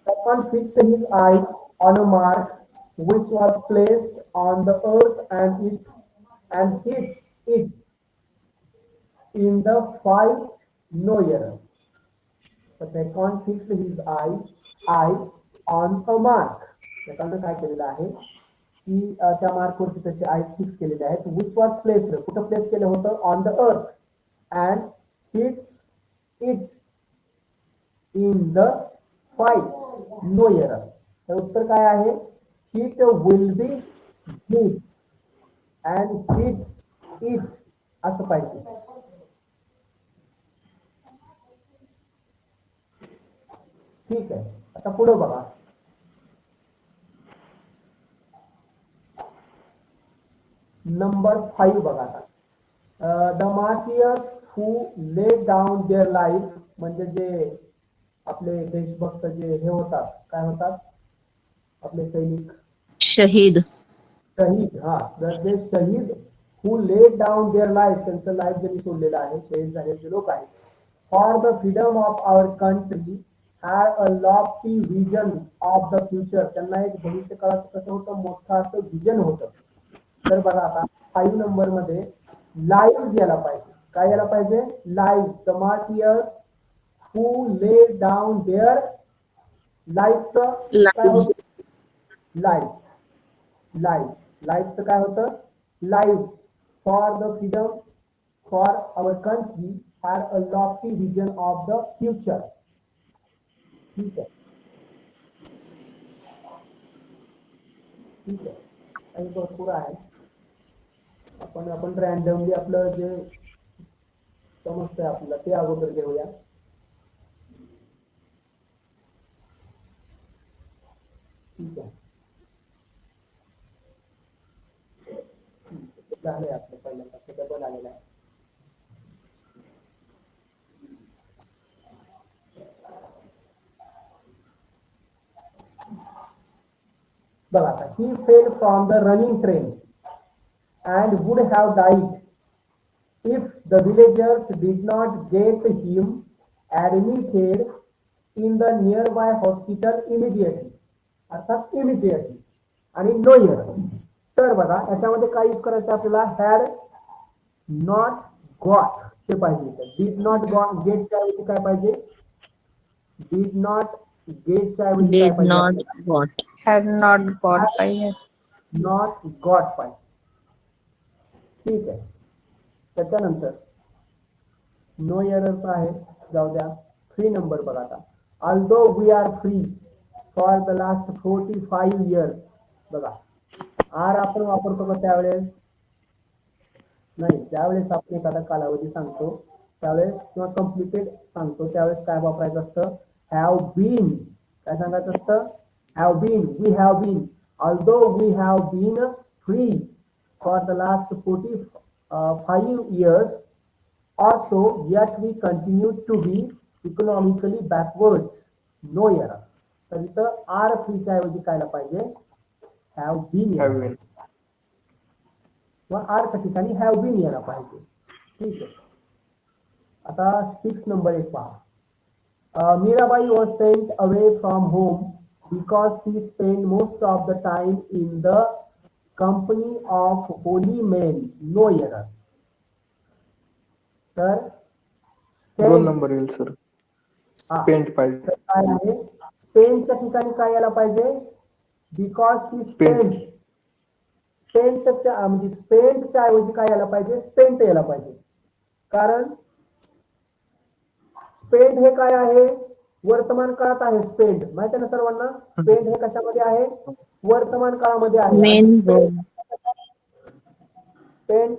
someone fixed his eyes on a mark which was placed on the earth and hits it in the fight no error. So Bacon fixed his eye on a mark. त्याच्यानं काय केलेलं आहे की त्या मार्क वरती त्याचे आईज फिक्स केलेले आहेत. which was placed, कुठं प्लेस केलं होतं? on the earth and hits it in the fight no error. तर उत्तर काय आहे? It will be hit and hit it असं पाहिजे. ठीक आहे. आता पुढे बघा, नंबर 5 बघा. The martyrs who laid down their life, म्हणजे जे आपले देशभक्त जे हे होतात, काय होतात आपले सैनिक? शहीद. हा, जे शहीद who laid down their life, त्यांचं लाईफ ज्यांनी सोडलेलं आहे, शहीद झालेले जे लोक आहेत, for the freedom of our country had a lofty vision of the future. त्यांना एक भविष्य काळाचं कसं होतं? मोठं असं विजन होतं. तर बघा आता 5 नंबर मध्ये लाईव्ह यायला पाहिजे. काय यायला पाहिजे? Live. The martyrs who laid down their लाईफचं काय होतं? लाईव्ह. लाईव्हचं काय होतं? lives for the freedom for our country had a lofty vision of the future. ठीक आहे, ठीक आहे, काही भरपूर आहे. आपण रॅन्डमली आपलं जे समजतंय आपल्याला ते अगोदर घेऊया. ठीक आहे, झालंय आपलं पहिल्यांदा डबल आलेला आहे. बघा आता, he fell from the running train and would have died if the villagers did not get him admitted in the nearby hospital immediately. अर्थात immediately आणि nowhere. तर बघा याच्यामध्ये काय यूज करायचं आपल्याला, had not got हे पाहिजे. did not get च्या ऐवजी काय पाहिजे, did not get च्या ऐवजी काय Did not पाहिजे, got. Had not got पाहिजे. नॉट गॉट पाहिजे. ठीक आहे, त्याच्यानंतर नो एरर्स आहे, जाऊ द्या. 3 नंबर बघा आता, although we are free for the last 45 years. बघा आर आपण वापरतो का त्यावेळेस, नाही, त्यावेळेस आपण एखादा कालावधी सांगतो त्यावेळेस किंवा कम्प्लिटेड सांगतो त्यावेळेस काय वापरायचं असतं, हॅव बीन. काय सांगायचं असतं, have been, we have been, although we have been free for the last 45 years or so, yet we continue to be economically backwards. No error. तर इथं आर फ्रीच्या ऐवजी काय पाहिजे, have been यायला पाहिजे किंवा आरच्या ठिकाणी have been यायला पाहिजे. ठीक आहे, आता 6 नंबर एक पहा. Mirabai was sent away from home because he spent most of the time in the company of holy men. No error. तर 2 नंबर येईल सर. स्पेंट पाहिजे. काय आहे, स्पेनच्या ठिकाणी काय यायला पाहिजे, बिकॉज ही स्पेंट. स्पेंटच्या म्हणजे स्पेंटच्या ऐवजी काय यायला पाहिजे, स्पेंट यायला पाहिजे. कारण स्पेंट हे काय आहे, वर्तमान काळात आहे. स्पेंट माहिती आहे ना सर्वांना, स्पेंट हे कशामध्ये आहे, वर्तमान काळामध्ये आहे. स्पेंट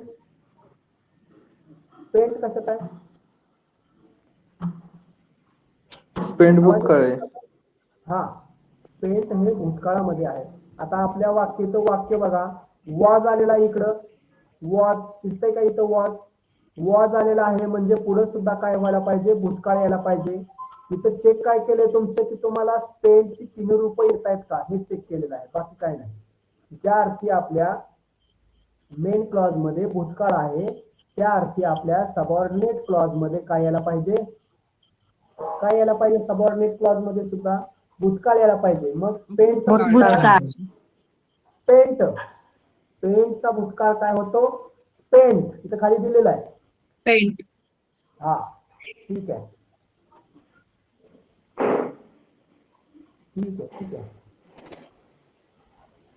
स्पेंट कशात आहे, स्पेंट भूतकाळ आहे. हा, स्पेंट हे भूतकाळामध्ये आहे. आता आपल्या वाक्याचं वाक्य बघा, वॉज आलेला इकडं, वॉज दिसतंय का इथं, वॉज आलेला आहे म्हणजे पुढे सुद्धा काय व्हायला पाहिजे, भूतकाळ यायला पाहिजे. इथं चेक काय केलंय तुमचं की तुम्हाला स्पेनची 3 रूपं येत आहेत का हे चेक केलेलं आहे, बाकी काय नाही. ज्या अर्थी आपल्या मेन क्लॉज मध्ये भूतकाळ आहे त्या अर्थी आपल्या सबऑर्डिनेट क्लॉज मध्ये काय यायला पाहिजे, काय यायला पाहिजे, सबऑर्डिनेट क्लॉज मध्ये सुद्धा भूतकाळ यायला पाहिजे. मग स्पेंटचा भूतकाळ काय होतो, स्पेंट. इथं खाली दिलेला आहे Spent. हा, ठीक आहे, ठीक आहे, ठीक आहे.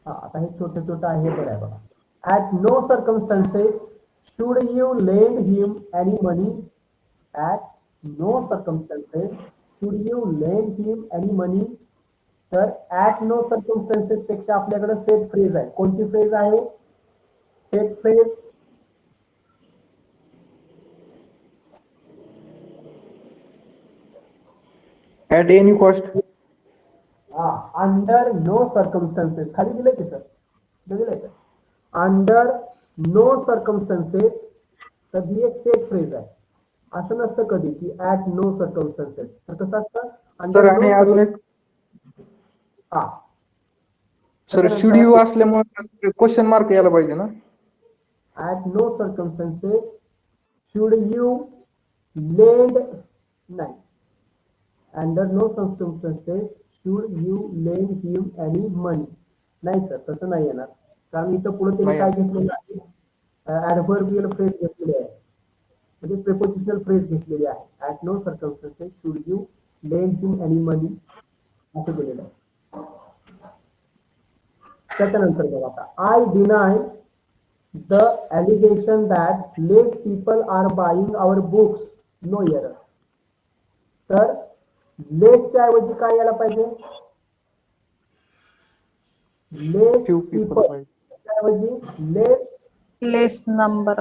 हा, आता हे छोटं छोटं आहे, बरं आहे बघा. At no circumstances should you lend him any money. At no circumstances should you lend him any money. तर ऍट नो सर्कमस्टन्सेस पेक्षा आपल्याकडे सेट फ्रेज आहे. कोणती फ्रेज आहे, set phrase. At any cost. हा, अंडर नो सर्कमस्टन्सेस खाली दिले की सर, दिले का, अंडर नो सर्कमस्टन्सेस. तर ही एक सेट फ्रेज आहे. असं नसतं कधी की ऍट नो सर्कमस्टन्सेस. तर कसं असतं, सर आणि अजून एक हा सर, शुड यू असल्यामुळे क्वेश्चन मार्क यायला पाहिजे ना. At no circumstances should you lend, नाही, under no circumstances should you lend him any money. नाही सर, तसं नाही येणार, कारण इथं पुढे त्यांनी काय घेतलेलं आहे, ऍडव्हर्बियल फ्रेज घेतलेली आहे, म्हणजे प्रिपोजिशनल फ्रेज घेतलेली आहे. At no circumstances should you lend him any money असं दिलेलं आहे. त्याच्यानंतर बघा आता, I deny the allegation that less people are buying our books, no error. तर लेसच्या ऐवजी काय यायला पाहिजे? लेस Few people पीपल पाहिजे. ऐवजी लेस नंबर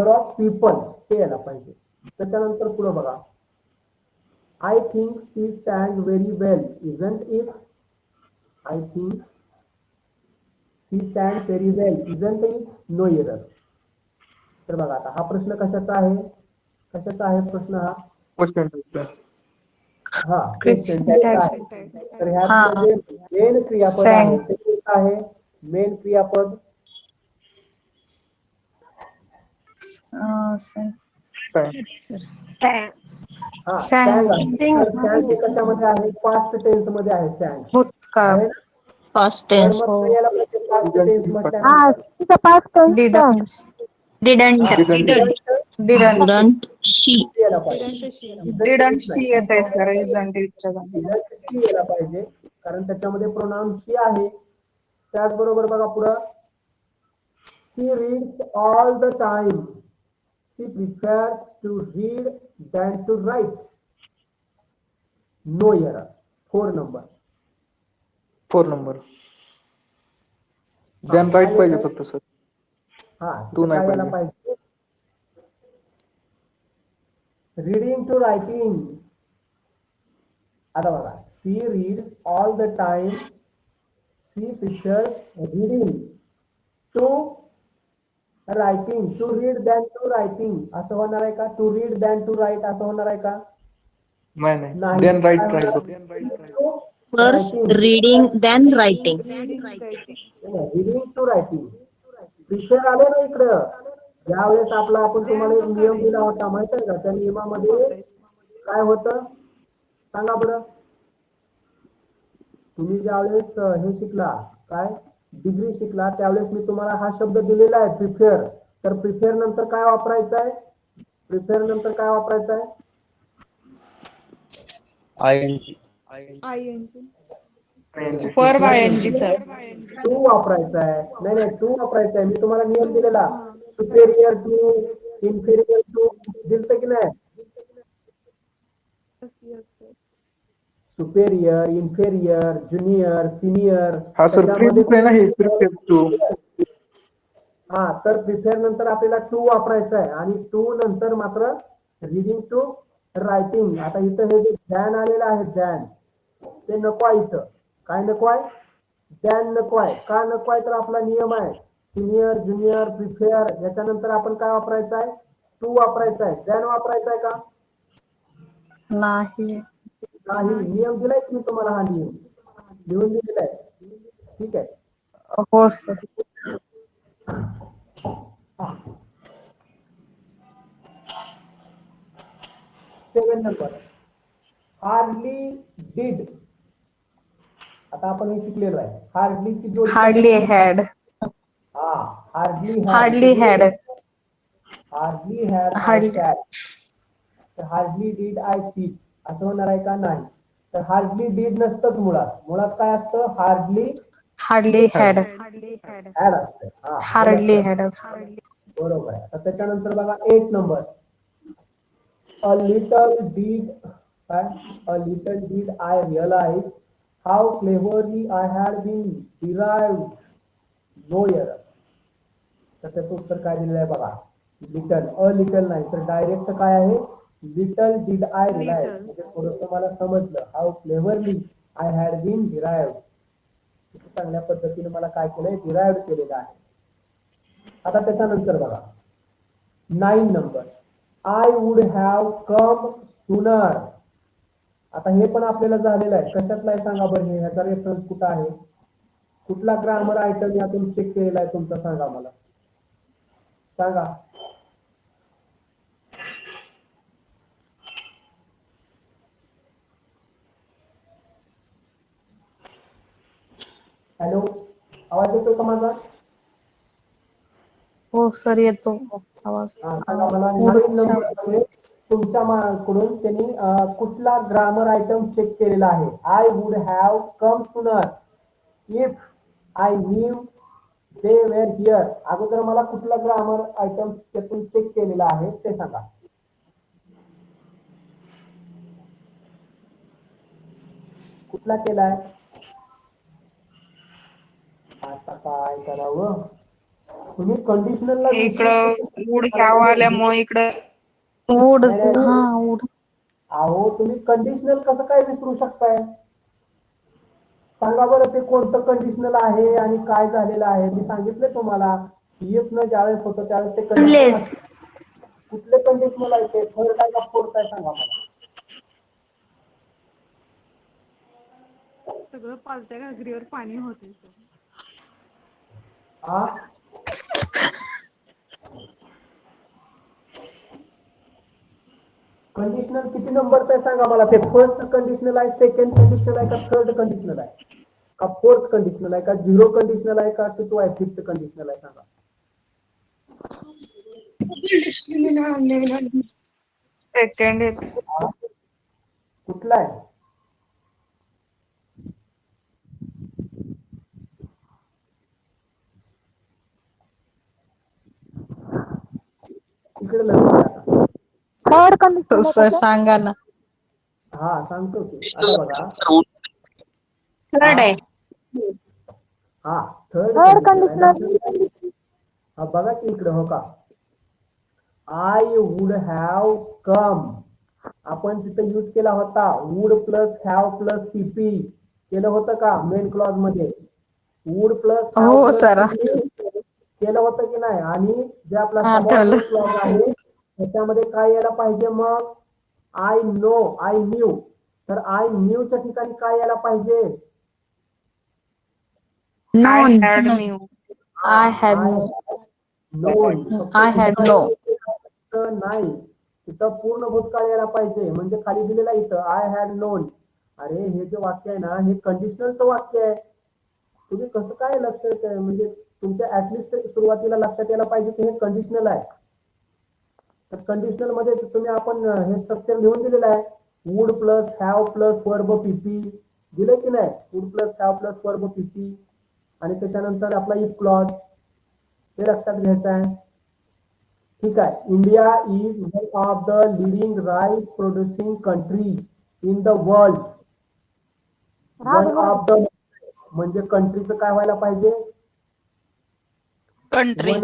ऑफ पीपल हे यायला पाहिजे. त्याच्यानंतर पुढे बघा, I think she sang very well isn't it? I think she sang very well isn't it? No error. तर बघा आता हा प्रश्न कशाचा आहे? कशाचा आहे प्रश्न हा? क्वेश्चन हा क्वेश्चन टाइपचा आहे. तर ह्यामध्ये मेन क्रियापद Sang. आहे ते कोणतं आहे? मेन क्रियापद हा sang आहे. तर sang हे कशामध्ये आहे? पास्ट टेन्स मध्ये आहे sang. भूतकाळ आहे ना? पास्ट तर टेन्स. मग याला पाहिजे पास्ट टेन्स म्हटल्यानंतर डिडंट शी याला पाहिजे. Didn't see येत आहे सर isn't it च्या जागी. शी यायला पाहिजे कारण त्याच्यामध्ये प्रोनाउन शी आहे. त्याचबरोबर बघा पुढं, she reads all the time, she prefers to read than to write, no error. 4 number. 4 number. Then right पाहिजे फक्त सर. हा तू तिथं नाही काय यायला पाहिजे? Reading to writing. आता बघा, she reads all the time, she prefers reading to writing, to read than to writing असं होणार आहे का? To read than to write असं होणार आहे का? नाही. Then right right. First reading than writing. Reading to writing. Prefer आले ना इकडं. ज्यावेळेस आपण तुम्हाला एक नियम दिला होता माहित आहे का? त्या नियमामध्ये काय होतं सांगा बरं. तुम्ही ज्यावेळेस हे शिकला, काय डिग्री शिकला, त्यावेळेस मी तुम्हाला हा शब्द दिलेला आहे प्रिफेअर. तर प्रिफेअर नंतर काय वापरायचं आहे? प्रिफेअर नंतर काय वापरायचं आहे? For ing sir. टू वापरायचा आहे. नाही टू वापरायचा आहे. मी तुम्हाला नियम दिलेला. सुपेरियर टू, इन्फेरियर टू दिलत की नाही? Superior, inferior, junior, senior. हा सर प्रिफेक्ट आहे ना हे प्रिफेक्ट टू. हा तर प्रिफेअर नंतर आपल्याला टू वापरायचा आहे आणि टू नंतर मात्र रीडिंग टू रायटिंग. आता इथं हे जे दॅन आलेलं आहे दॅन, ते नको आहे इथं. काय नको आहे? दॅन नको आहे. का नको आहे? तर आपला नियम आहे सिनियर, ज्युनियर, प्रिफेअर याच्यानंतर आपण काय वापरायचं आहे? टू वापरायचा आहे. दॅन वापरायचा आहे का? नाही. नाही. नियम दिलाय की मी तुम्हाला, हा नियम लिहून दिलेला आहे. ठीक आहे. हो सर. 7 number, hardly did. आता आपण हे शिकलेलो आहे. हार्डलीची जोडी हार्डली हॅड. हा hardly hardly had. Hardly had I sat. तर हार्डली डिड आय सीट असं होणार आहे का? नाही. तर हार्डली डिड नसतंच मुळात काय असतं? Hardly had. हॅड असतं. हार्डली हॅड असतं. बरोबर आहे. तर त्याच्यानंतर बघा 8 number, a little did I realise how cleverly I had been derived, no error. तर त्याचं उत्तर काय दिलेलं आहे बघा. लिटल, अ लिटल नाही तर डायरेक्ट काय आहे? Little did I realise. म्हणजे थोडंसं मला समजलं. How cleverly I had been derived. चांगल्या पद्धतीने मला काय केलंय? डिराइव्ड केलेलं आहे. आता त्याच्यानंतर बघा 9 number, I would have come sooner. आता हे पण आपल्याला झालेलं आहे. कशातला आहे सांगा बरं? हे ह्याचा रेफरन्स कुठं आहे? कुठला ग्रामर आयटम यातून चेक केलेला आहे तुमचा? सांगा मला, सांगा. हॅलो, आवाज येतोय का माझा? हो सर येतो आवाज. सांगा मला. 9 नंबर तुमच्याकडून त्यांनी कुठला ग्रामर आयटम चेक केलेला आहे? I would have come sooner if I new they were here. अगोदर मला कुठला ग्रामर आयटम त्यातून चेक केलेला आहे ते सांगा. कुठला केलाय? आता काय करावं? तुम्ही कंडिशनलला इकडं वूड ह्याव आल्यामुळे इकडं वूड नाही, नाही. हा वूड. अहो तुम्ही कंडिशनल कसं काय विसरू शकताय? सांगा बरं ते कोणतं कंडिशनल आहे आणि काय झालेलं आहे. मी सांगितलं तुम्हाला इफ न ज्यावेळेस होतं त्यावेळेस ते कंडिशनल Unless. कुठले कंडिशनल आहे ते थर्ड आहे का फोर्थ आहे सांगा मला. सगळं पालत्या घागरीवर पाणी होते सर. हा कंडिशनल किती नंबरचं आहे सांगा मला. ते फर्स्ट कंडिशनल आहे, सेकंड कंडिशनल आहे का थर्ड कंडिशनल आहे का फोर्थ कंडिशनल आहे का झिरो कंडिशनल आहे का किती आहे फिफ्थ कंडिशनल आहे सांगा. सेकंड येत. हा? कुठला आहे? इकडे लक्ष द्या आता. थर्ड कंडिशन सर सांगा ना. हा सांगतो की आता बघा. थर्ड आहे. हा थर्ड थर्ड कंडिशन कंडिशनल. हा बघा की इकडे हो का. I would have come. आपण तिथे यूज केला होता वुड प्लस हॅव प्लस पीपी केलं होतं का मेन क्लॉज मध्ये. वुड प्लस हॅव हो प्लस सर. केलं होतं की नाही. आणि जे आपला आठवलं. सबऑर्डिनेट क्लॉज आहे त्याच्यामध्ये काय यायला पाहिजे मग आय नो आय न्यू. तर आय न्यूच्या ठिकाणी काय यायला पाहिजे I had knew. I had known. I had know. नाही तिथं पूर्ण भूतकाळ यायला पाहिजे. म्हणजे खाली दिलेला इथं आय हॅड नोन. अरे हे जे वाक्य आहे ना हे कंडिशनलचं वाक्य आहे. तुम्ही कसं काय लक्षात म्हणजे तुमच्या ऍटलिस्ट सुरुवातीला लक्षात यायला पाहिजे की हे कंडिशनल आहे. तर कंडिशनल मध्ये तुम्ही आपण हे स्ट्रक्चर लिहून दिलेलं आहे. Would plus have plus verb पीपी दिले की नाही. Would plus have plus verb पीपी आणि त्याच्यानंतर आपला इफ क्लॉज हे लक्षात घ्यायचं आहे. ठीक आहे. India is one of the leading rice producing country in the world. One of the म्हणजे कंट्रीचं काय व्हायला पाहिजे कंट्रीज.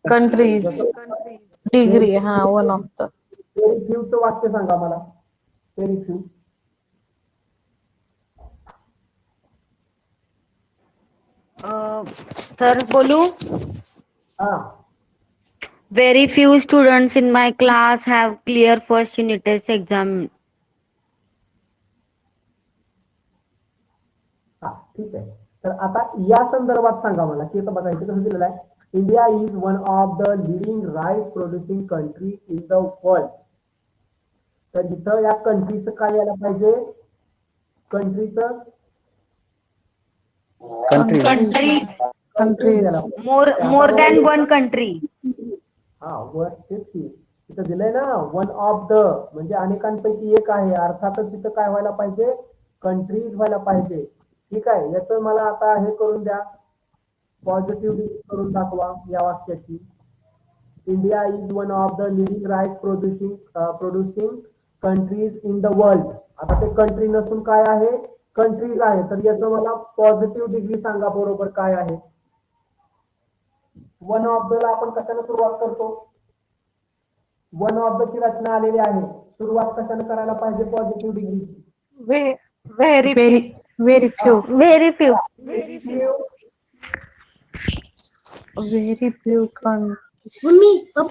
कंट्रीज डिग्री हा वन ऑफ द. पेरिफ्यूचं वाक्य सांगा मला. पेरिफ्यू सर बोलू. हा Very few students in my class have clear first unit test exam. हा ठीक आहे. तर आता या संदर्भात सांगा मला की आता बघा इथे कसं दिलेलं आहे. India is one of the leading rice producing country in the world. तर इथं या कंट्रीचं काय यायला पाहिजे कंट्रीचं Countries. More than one country. हा वर तेच की इथं दिलंय ना वन ऑफ द म्हणजे अनेकांपैकी एक आहे. अर्थातच इथं काय व्हायला पाहिजे कंट्रीज व्हायला पाहिजे. ठीक आहे. याचं मला आता हे करून द्या पॉझिटिव्ह करून दाखवा या वाक्याची. India is one of the leading rice producing countries in the world. आता ते कंट्री नसून काय आहे कंट्रीज आहे. तर याचं मला पॉझिटिव्ह डिग्री सांगा बरोबर काय आहे. वन ऑफ द ला आपण कशाने सुरुवात करतो. वन ऑफ द ची रचना आलेली आहे. सुरुवात कशाने करायला पाहिजे positive डिग्रीची. Very very few. very few. Very few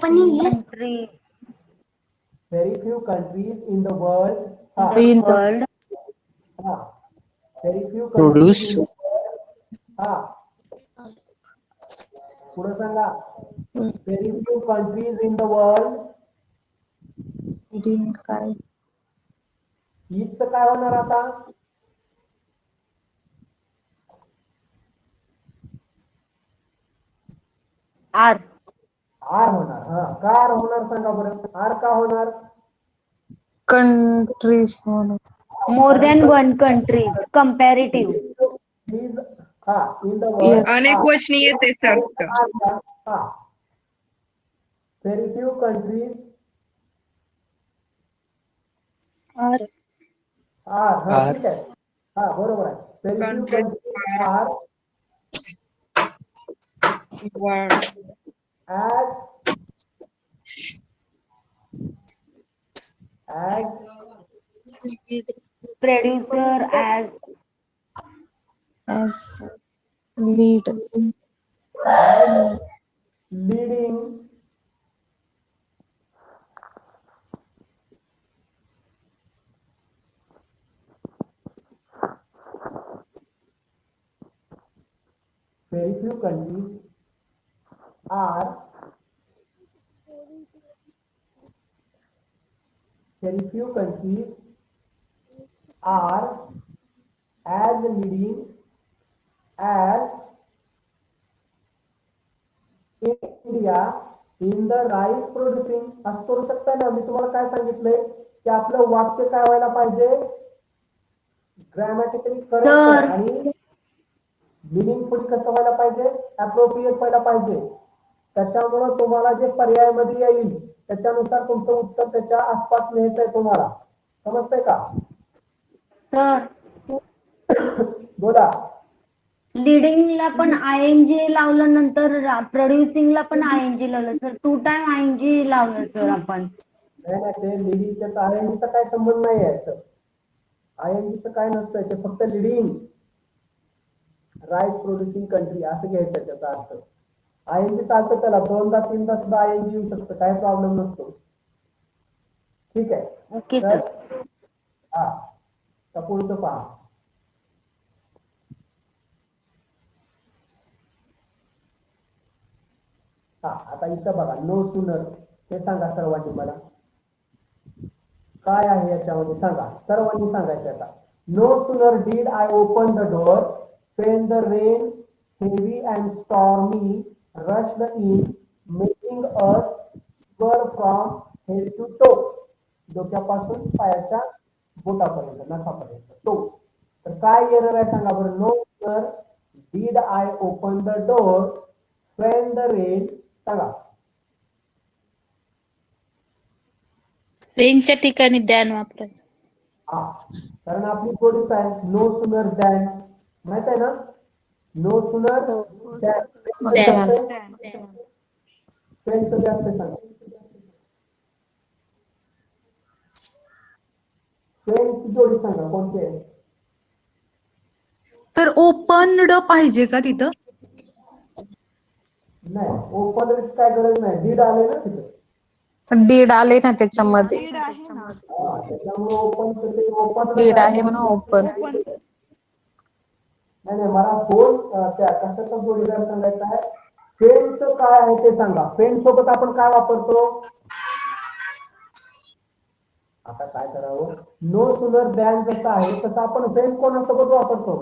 Country. Very few countries in the world. World. Very few countries in the world. पुढे सांगा. Very few countries in the world. काय ईदचं काय होणार आता R. आर होणार. हा का आर होणार सांगा बरं. आर का होणार कंट्रीज म्हणून. More than one country. Comparative. Please हा इन द वर्ड अनेक वचनी येते सर हा व्हेरी फ्यू कंट्रीज आर हा ठीक आहे हा बरोबर आहे very few countries are as producer as lead leading very few countries are very few countries are as leading as India in the rice producing असं करू शकता ना मी तुम्हाला काय सांगितलंय की आपलं वाक्य काय व्हायला पाहिजे ग्रॅमॅटिकली करेक्ट आणि मिनिंगफुल कसं व्हायला पाहिजे अप्रोप्रिएट व्हायला पाहिजे त्याच्यामुळे तुम्हाला जे पर्यायामध्ये येईल त्याच्यानुसार तुमचं उत्तर त्याच्या आसपास लिहायचंय तुम्हाला समजतंय का सर बोला लिडिंगला पण आयएनजी लावलं नंतर प्रोड्युसिंगला पण आयएनजी लावलं सर 2 टाइम आयएनजी लावलं सर आपण नाही ते लिडिंगचा आयएनजीचा काय संबंध नाही आहे आयएनजीचं काय नसतंय ते फक्त लिडिंग राईस प्रोड्युसिंग कंट्री असं घ्यायचं त्याचा अर्थ आयएनजी चालतं त्याला 2दा 3दा सुद्धा आयएनजी येऊ शकतं काही प्रॉब्लेम नसतो ठीक आहे ओके सर हा तर पुढचं पहा हा आता इथं बघा नो सुनर हे सांगा सर्वांनी मला काय आहे याच्यामध्ये सांगा सर्वांनी सांगायचं आता no sooner did I open the door when the rain heavy and stormy rushed in making us shiver from head to toe डोक्यापासून पायाच्या बोटापर्यंत नखापर्यंत तो तर काय एरर आहे सांगा बरं no sooner did I open the door when the rain सांगा रेंजच्या ठिकाणी द्यान वापरायचं हा कारण आपली थोडीच आहे नो सुनर दॅन माहित आहे ना नो सुनर फ्रेंड सगळे असते सांगा फ्रेंडची जोडी सांगा कोणती आहे सर ओपनड पाहिजे का तिथं नाही ओपन काय गरज नाही डीड आले ना तिथे डीड आले ना त्याच्यामध्ये लीड आहे ना त्याच्यामुळे ओपन डीड आहे म्हणून ओपन ओपन नाही मला दोन त्या कशाचा जोडीदार सांगायचा आहे फ्रेंडचं काय आहे ते सांगा फ्रेंड सोबत आपण काय वापरतो आता काय करावं नो सुनर दॅन जसं आहे तसं आपण फ्रेंड कोणासोबत वापरतो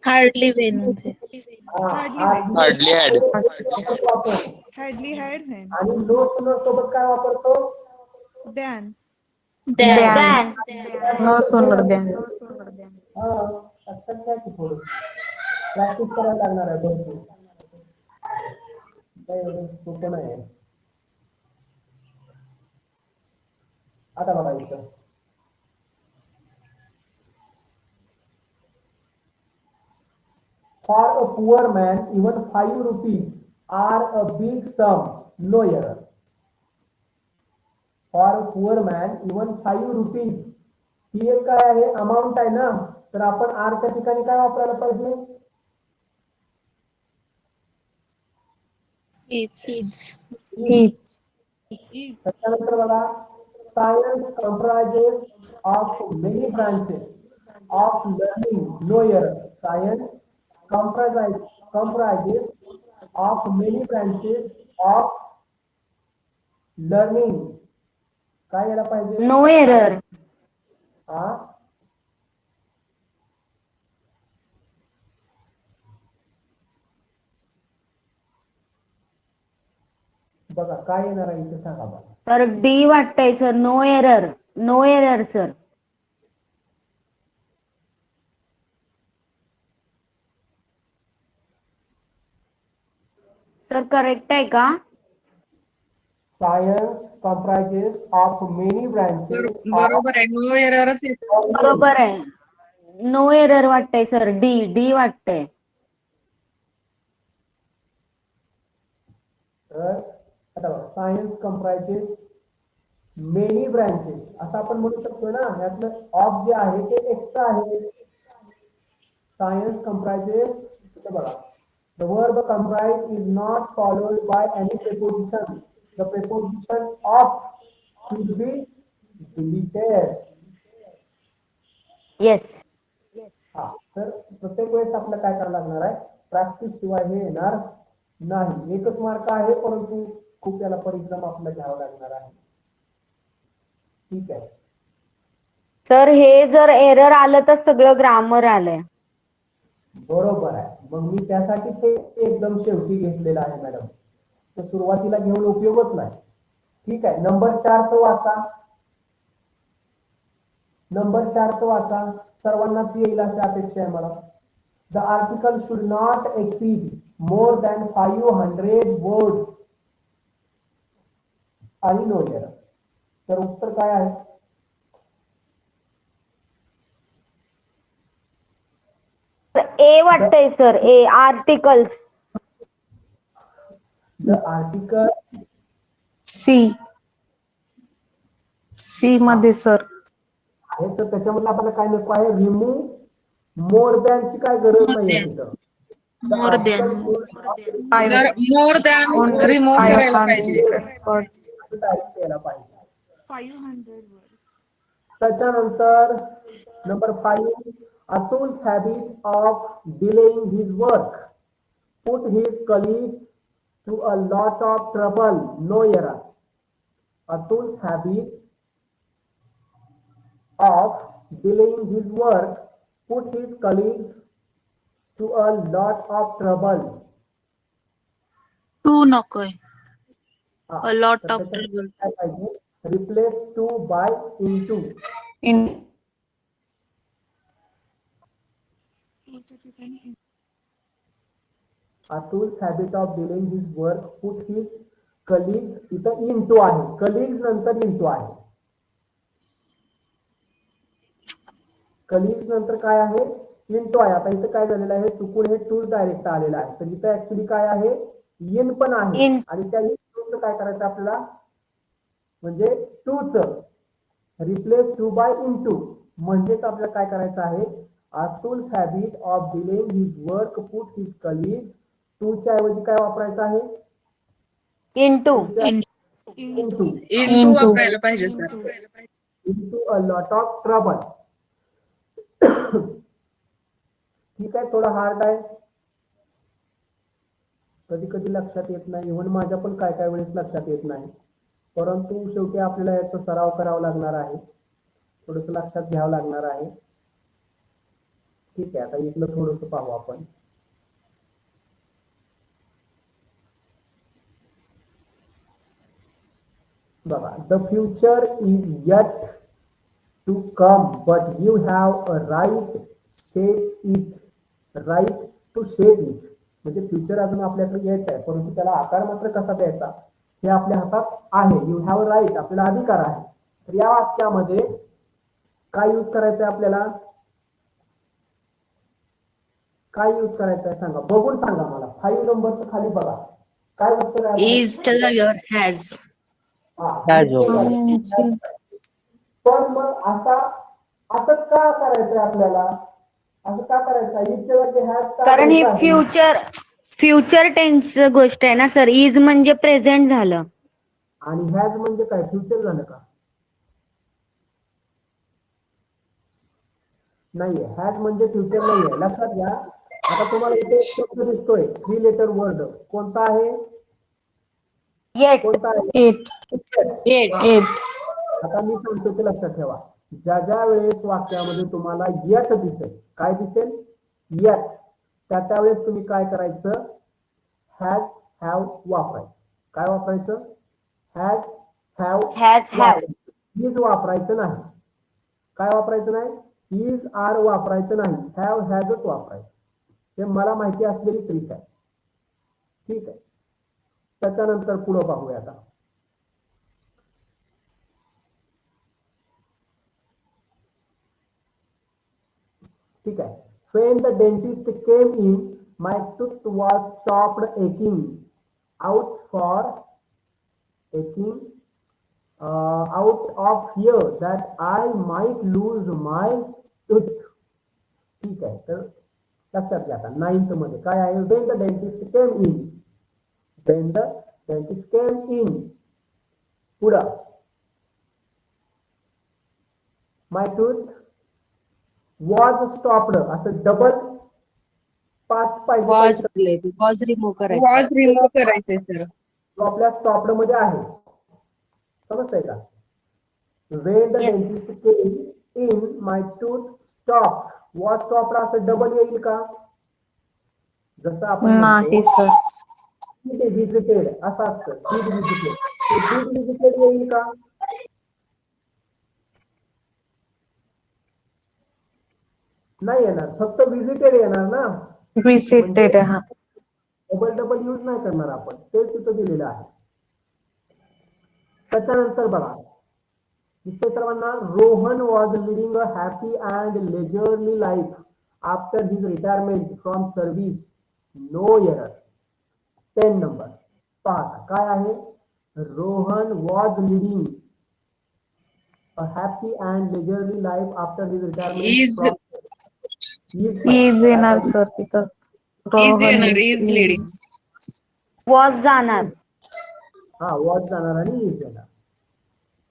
hardly Wien hardly had hardly had है आणि नो सुनर सोबत काय वापरतो डॅन द्यान नो सोनर द्यान लक्षात घ्या की थोडं प्रॅक्टिस करायला लागणार आहे भरपूर काही एवढं सोपं नाही आहे आता बघा इथं For a poor man, even 5 rupees are a big sum. No error. For a poor man, even 5 rupees. ही एक काय आहे अमाऊंट आहे ना तर आपण आर च्या ठिकाणी काय वापरायला पाहिजे त्याच्यानंतर बघा science comprises of many branches of learning no error science comprises of many branches of learning काय यायला पाहिजे नो एरर हा बघा काय येणार आहे इथे सांगा बघा तर डी वाटतंय sir no error sir sir correct आहे का? Science comprises of many branches. बरोबर आहे, नो एररच येतो. बरोबर आहे. नो एरर वाटतंय सर, डी वाटतंय. तर आता बघा, सायन्स कम्प्राइजेस मेनी ब्रांचेस असं आपण म्हणू शकतो ना. यातलं ऑफ जे आहे ते एक्स्ट्रा आहे. सायन्स कम्प्राइजेस, बघा, the verb comprise is not followed by any preposition. The preposition of should be deleted. Yes. हा, तर प्रत्येक वेळेस आपल्याला काय करायला लागणार आहे, प्रॅक्टिस शिवाय हे येणार नाही. एकच मार्क आहे, परंतु खूप त्याला परिश्रम आपल्याला घ्यावा लागणार आहे. ठीक आहे. सर हे जर एरर आलं तर सगळं ग्रामर आलंय. बरोबर आहे. मग मी त्यासाठीच हे एकदम शेवटी घेतलेलं आहे मॅडम. तर सुरुवातीला घेऊन उपयोगच नाही. ठीक आहे. नंबर 4चं वाचा. नंबर 4चं वाचा. सर्वांनाच येईल अशी अपेक्षा आहे मला. The article should not exceed more than 500 words. आणि नो एरर. तर उत्तर काय आहे? ए वाटतंय sir, A articles. The article C मध्ये सर. आहे, तर त्याच्यामध्ये आपल्याला काय नको आहे, रिमूव्ह मोर दॅनची काय गरज नाहीये तिथं. मोर दॅन रिमूव्ह करायला पाहिजे. केला पाहिजे. 500 words. त्याच्यानंतर number 5, Atul's habit of delaying his work put his colleagues to a lot of trouble. No error. Atul's habit of delaying his work put his colleagues to a lot of trouble. To नकोय, a lot of trouble. Replace to by into. Atul's habit of delaying his work put his colleagues, इथं into आहे, colleagues नंतर into आहे. colleagues नंतर काय आहे, into आहे. आता इथं काय झालेलं आहे, चुकून हे टू डायरेक्ट आलेलं आहे. तर इथं ऍक्च्युली काय आहे, इन पण आहे. आणि त्या इनचं काय करायचं आपल्याला, म्हणजे टूच रिप्लेस टू बाय इंटू. म्हणजेच आपल्याला काय करायचं आहे, Atul's habit of delaying his work put his colleagues, टूच्या ऐवजी काय वापरायचं आहे, इंटू. इंटू वापरायला पाहिजे sir. into a lot of trouble. ठीक आहे. थोडं हार्ड आहे, कधी कधी लक्षात येत नाही. इव्हन माझ्या पण काय काय वेळेस लक्षात येत नाही. परंतु शेवटी आपल्याला याचा सराव करावा लागणार आहे, थोडस लक्षात घ्यावं लागणार आहे. ठीक आहे. आता इथलं थोडस पाहू आपण. बघा, the future is yet to come but you have a right shape it. Right to shape it म्हणजे फ्युचर अजून आपल्याकडे यायचं आहे, परंतु त्याला आकार मात्र कसा द्यायचा हे आपल्या हातात आहे. यू हॅव राईट, आपल्याला अधिकार आहे. तर या वाक्यामध्ये काय यूज करायचं आहे आपल्याला, काय यूज करायचं आहे सांगा, बघून सांगा मला. 5 नंबरचं खाली बघा काय उत्तर आहे. इजच्या जागेवर हॅज. पण मग असं का करायचंय आपल्याला, असं का करायचं इजच्या जागी हॅज का? कारण ही फ्युचर टेन्स गोष्ट आहे ना सर. इज म्हणजे प्रेझेंट झालं आणि हॅज म्हणजे काय, फ्युचर झालं का? नाहीये. हॅज म्हणजे फ्युचर नाहीये, लक्षात घ्या. आता तुम्हाला इथे एक शब्द दिसतोय, 3 लेटर वर्ड. कोणता आहे? येट. कोणता आहे? एट. आता मी सांगतो ते लक्षात ठेवा. ज्या ज्या वेळेस वाक्यामध्ये तुम्हाला येट दिसेल, काय दिसेल, येट, त्यावेळेस तुम्ही काय करायचं, हॅज हॅव वापरायचं. काय वापरायचं, हॅज इज वापरायचं नाही. काय वापरायचं नाही, इज आर वापरायचं नाही, हॅव हॅजच वापरायचं. हे मला माहिती असलेली ट्रिक आहे. ठीक आहे. त्याच्यानंतर पुढे पाहूया आता. ठीक आहे. When the dentist came in, my tooth was stopped aching out of fear that I might lose my tooth. ठीक आहे. तर लक्षात घ्या आता 9th मध्ये काय आहे. When the dentist came in. When the dentist came in. पुढं my tooth was stopped असं डबल पास्ट पाहिजे. वॉज रिमूव्ह करायचं सर. तो आपल्या स्टॉप्ड मध्ये आहे. समजतंय का. When the dentist came in, my tooth stopped. Was stopped असं डबल येईल का. जसं आपण विजिटेड असं असतं. विजिटेड येईल का. नाही येणार. फक्त विजिटेड येणार ना. विजिटेड. हा, डबल यूज नाही करणार आपण. तेच तिथं दिलेलं आहे. त्याच्यानंतर बघा दिसते सर्वांना. Rohan was leading a happy and leisurely life after his retirement from service. No error. 10 number. पहा काय आहे. Rohan was leading a happy and leisurely life after his retirement from. Is येणार सर तिथं. वॉज जाणार. हा वॉज जाणार आणि इज येणार.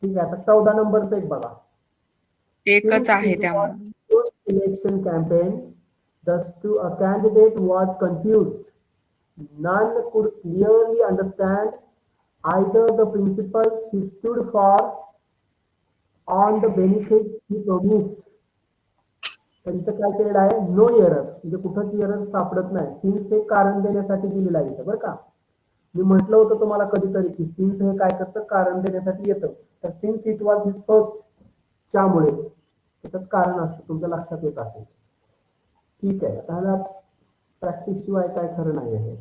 ठीक आहे. आता 14 नंबरचं एक बघा. एकच आहे त्यामुळे. Election campaign, thus a candidate was confused. None could clearly understand either the principles he stood for on the benefits he promised. तर इथं काय केलेलं आहे. No error. म्हणजे कुठंच एरर सापडत नाही. सिन्स हे कारण देण्यासाठी दिलेलं आहे बरं का. मी म्हटलं होतं तुम्हाला कधीतरी की सिन्स हे काय करतं. कारण देण्यासाठी येतं. तर since it was his first त्यामुळे त्याच्यात कारण असतं. तुमच्या लक्षात येत असेल. ठीक आहे. त्याला प्रॅक्टिस शिवाय काय खरं नाही आहे.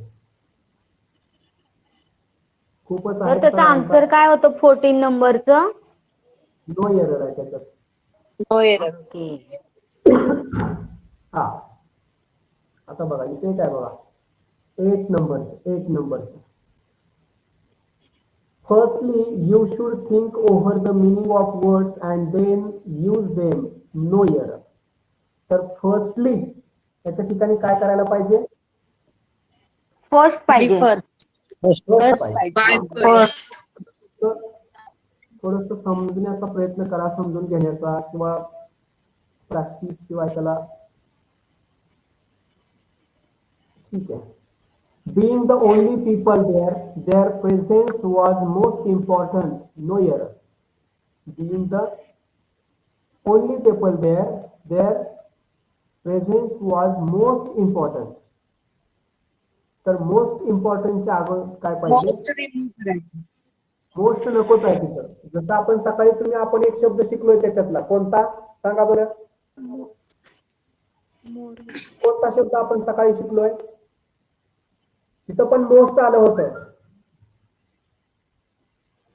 खूपच तर त्याचा आन्सर काय होतं 14 नंबरचं. नो एरर आहे त्याच्यात. No error. हा आता बघा इथे काय बघा. 8 नंबरचं. Firstly, you should think over the meaning of words and then use them. No error. तर फर्स्टली याच्या ठिकाणी काय करायला पाहिजे. फर्स्ट पाहिजे. थोडस समजण्याचा प्रयत्न करा. समजून घेण्याचा किंवा प्रॅक्टिस शिवाय त्याला. ठीक आहे. Being the only people there, their presence was most important. No error. Being the only people there, their presence was most important. तर मोस्ट इम्पॉर्टंटच्या अगोदर काय पाहिजे. मोस्ट रिमूव्ह करायचं. मोस्ट नकोच आहे तिथं. जसं आपण सकाळी आपण एक शब्द शिकलोय त्याच्यातला कोणता सांगा बरं. कोणता शब्द आपण सकाळी शिकलोय. तिथं पण मोस्ट आलं होतं.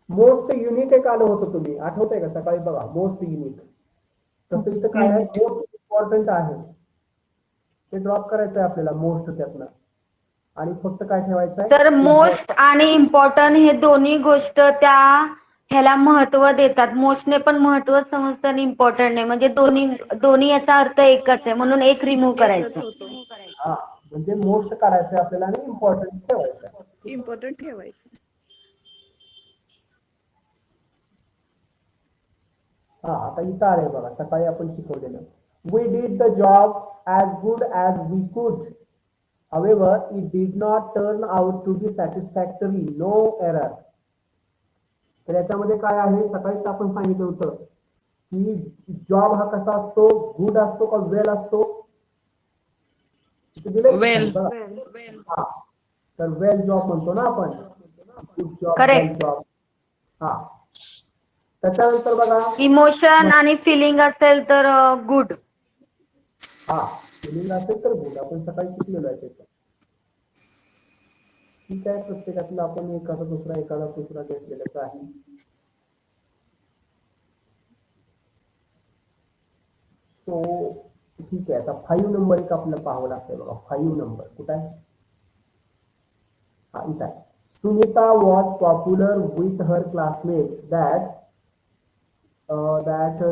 मोस्ट युनिक एक आलं होतं. तुम्ही आठवतंय का सकाळी बघा मोस्ट युनिक. तसं इथं काय आहे. मोस्ट इम्पॉर्टंट आहे. ते ड्रॉप करायचं आहे आपल्याला मोस्ट त्यातनं. आणि फक्त काय ठेवायचं आहे. तर मोस्ट आणि इम्पॉर्टंट हे दोन्ही गोष्ट त्या ह्याला महत्व देतात. मोस्टने पण महत्व समजतं आणि इम्पॉर्टंट नाही. म्हणजे दोन्ही याचा अर्थ एकच आहे. म्हणून एक रिमूव्ह करायचं. हा म्हणजे मोस्ट काढायचं आपल्याला आणि इम्पॉर्टंट ठेवायचं. हा आता इथं आलंय बघा. सकाळी आपण शिकवलेलं. We did the job as good as we could. However, it did not turn out to be satisfactory. No error. तर याच्यामध्ये काय आहे. सकाळीच आपण सांगितलं होतं की जॉब हा कसा असतो. गुड असतो का वेल असतो. वेल. हा तर वेल जॉब म्हणतो ना आपण. Good job. करेक्ट. जॉब. हा त्याच्यानंतर बघा. इमोशन आणि फिलिंग असेल तर गुड. हा फिलिंग असेल तर गुड. आपण सकाळी शिकलेलो आहे त्याचं. ठीक आहे, प्रत्येकातला आपण एखादा दुसरा घेतलेलाच आहे. सो ठीक आहे, आता 5 नंबर एक आपल्याला पाहावं लागतंय बघा. 5 नंबर कुठं आहे? हा इथं आहे. Sunita was popular with her classmates that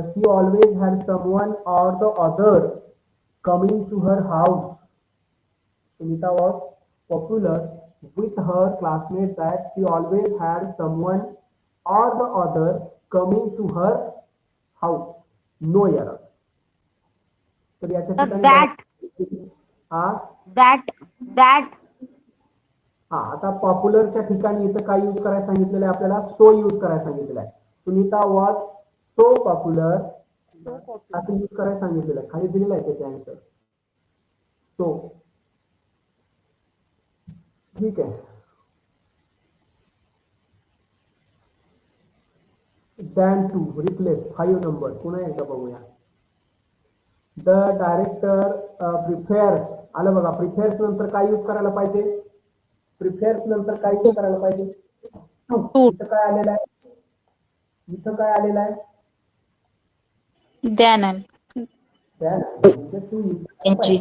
she always had someone or the other coming to her house. Sunita was popular with her classmates that she always had someone or the other coming to her house. No error. तर याच्या ठिकाणी that हा, आता पॉप्युलरच्या ठिकाणी इथं काय use करायला सांगितलेलं आहे आपल्याला? सो यूज करायला सांगितलेलं आहे. सुनीता वॉज सो पॉप्युलर असं यूज करायला सांगितलेलं आहे. खाली दिलेलं आहे त्याचे आन्सर. सो ठीक आहे. Than to replace 5 नंबर पुन्हा एकदा बघूया. द डायरेक्टर प्रिफेअर्स आलं बघा. प्रिफेअर्स नंतर काय यूज करायला पाहिजे? प्रिफेअर्स नंतर काय यूज करायला पाहिजे? इथं काय आलेलं आहे? म्हणजे तू यूज करायला पाहिजे.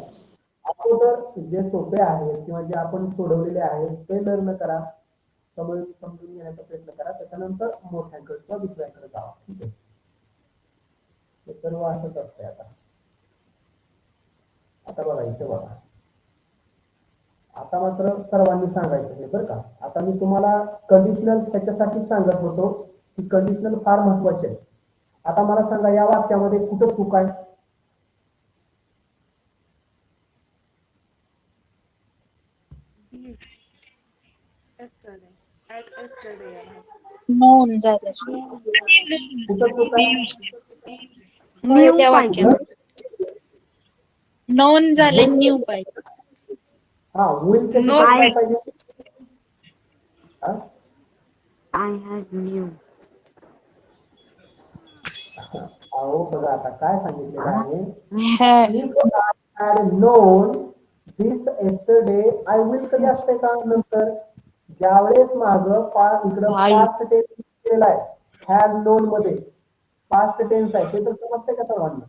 अगोदर जे सोपे आहेत किंवा जे आपण सोडवलेले आहेत ते लर्न करा, समजून घेण्याचा प्रयत्न करा, त्याच्यानंतर मोठ्याकडे किंवा दुसऱ्याकडे जावा. ठीक आहे, हे सर्व असंच असतंय. आता बघा इथे बघा. आता मात्र सर्वांनी सांगायचं नाही बरं का. आता मी तुम्हाला कंडिशनल ह्याच्यासाठी सांगत होतो की कंडिशनल फार महत्वाचे आहे. आता मला सांगा या वाक्यामध्ये कुठं चूक आहे? नोन झालं. कुठं चूक आहे? त्या वाक्यामध्ये नोन झाले न्यू पाहिजे. हा, विलच्या ठिकाणी काय पाहिजे? I had knew. अहो बघा आता काय सांगितलेलं आहे. If I had known this yesterday, I will कधी असते का? नंतर ज्यावेळेस माझं इकडं पास्ट टेन्स केलेला आहे. हॅड नोन मध्ये पास्ट टेन्स आहे, ते तर समजते का सर्वांना?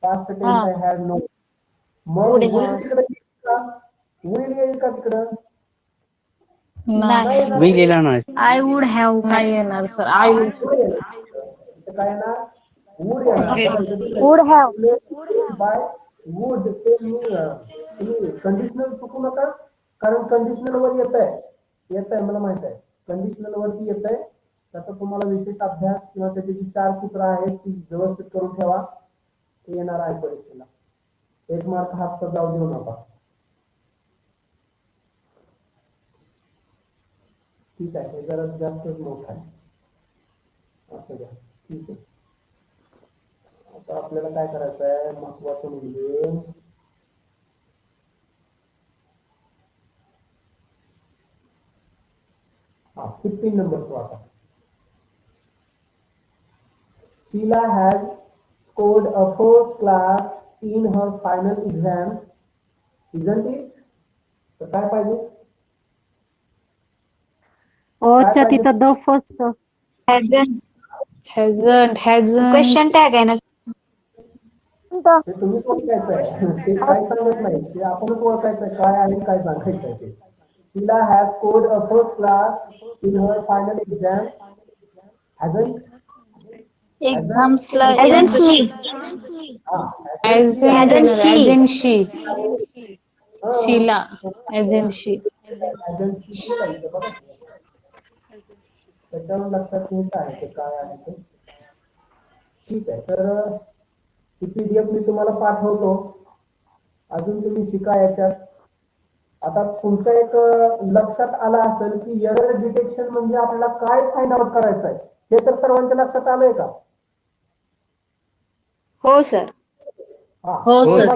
पास्ट टेन्स आहे हॅड नोन. मग will तिकडे will येईल का तिकडं? आय वुड हॅव नाही येणार सर. आय वुड काय येणार? वुड येणार. Would have. By would. ते तुम्ही कंडिशनल चुकू नका, कारण कंडिशनल वर येत आहे मला माहित आहे. कंडिशनल वरती येत आहे. त्याचा तुम्हाला विशेष अभ्यास किंवा त्याची जी 4 सूत्र आहेत ती व्यवस्थित करून ठेवा. ते येणार आहे परीक्षेला. 1 मार्क हात जाऊ देऊ नका. ठीक आहे, हे जरा जास्तच मोठं आहे. असं द्या. ठीक आहे. आता आपल्याला काय करायचं आहे? महत्वाचं म्हणजे हा 15 नंबरचं आता. Sheila has scored a first class in her final exam, isn't it? तर काय पाहिजे? अच्छा, तिथं द फर्स्ट क्वेश्चन टॅग आहे ना. ते तुम्हीच ओळखायचं आहे. ते काय सांगत नाही, ते आपणच ओळखायचं आहे काय आहे काय सांगायचं आहे ते. Sheila has scored a first class in her final exam, hasn't? एक्झाम्सला Hasn't she? शीला एजन्सी. त्याच्यावर लक्षात घ्यायचं आहे ते काय आहे ते. ठीक आहे, तर ही PDF मी तुम्हाला पाठवतो. अजून तुम्ही शिका याच्यात. आता तुमच्या एक लक्षात आलं असेल की एरर डिटेक्शन म्हणजे आपल्याला काय फाइंड आउट करायचं आहे, हे तर सर्वांच्या लक्षात आलंय का? हो सर. हो सर.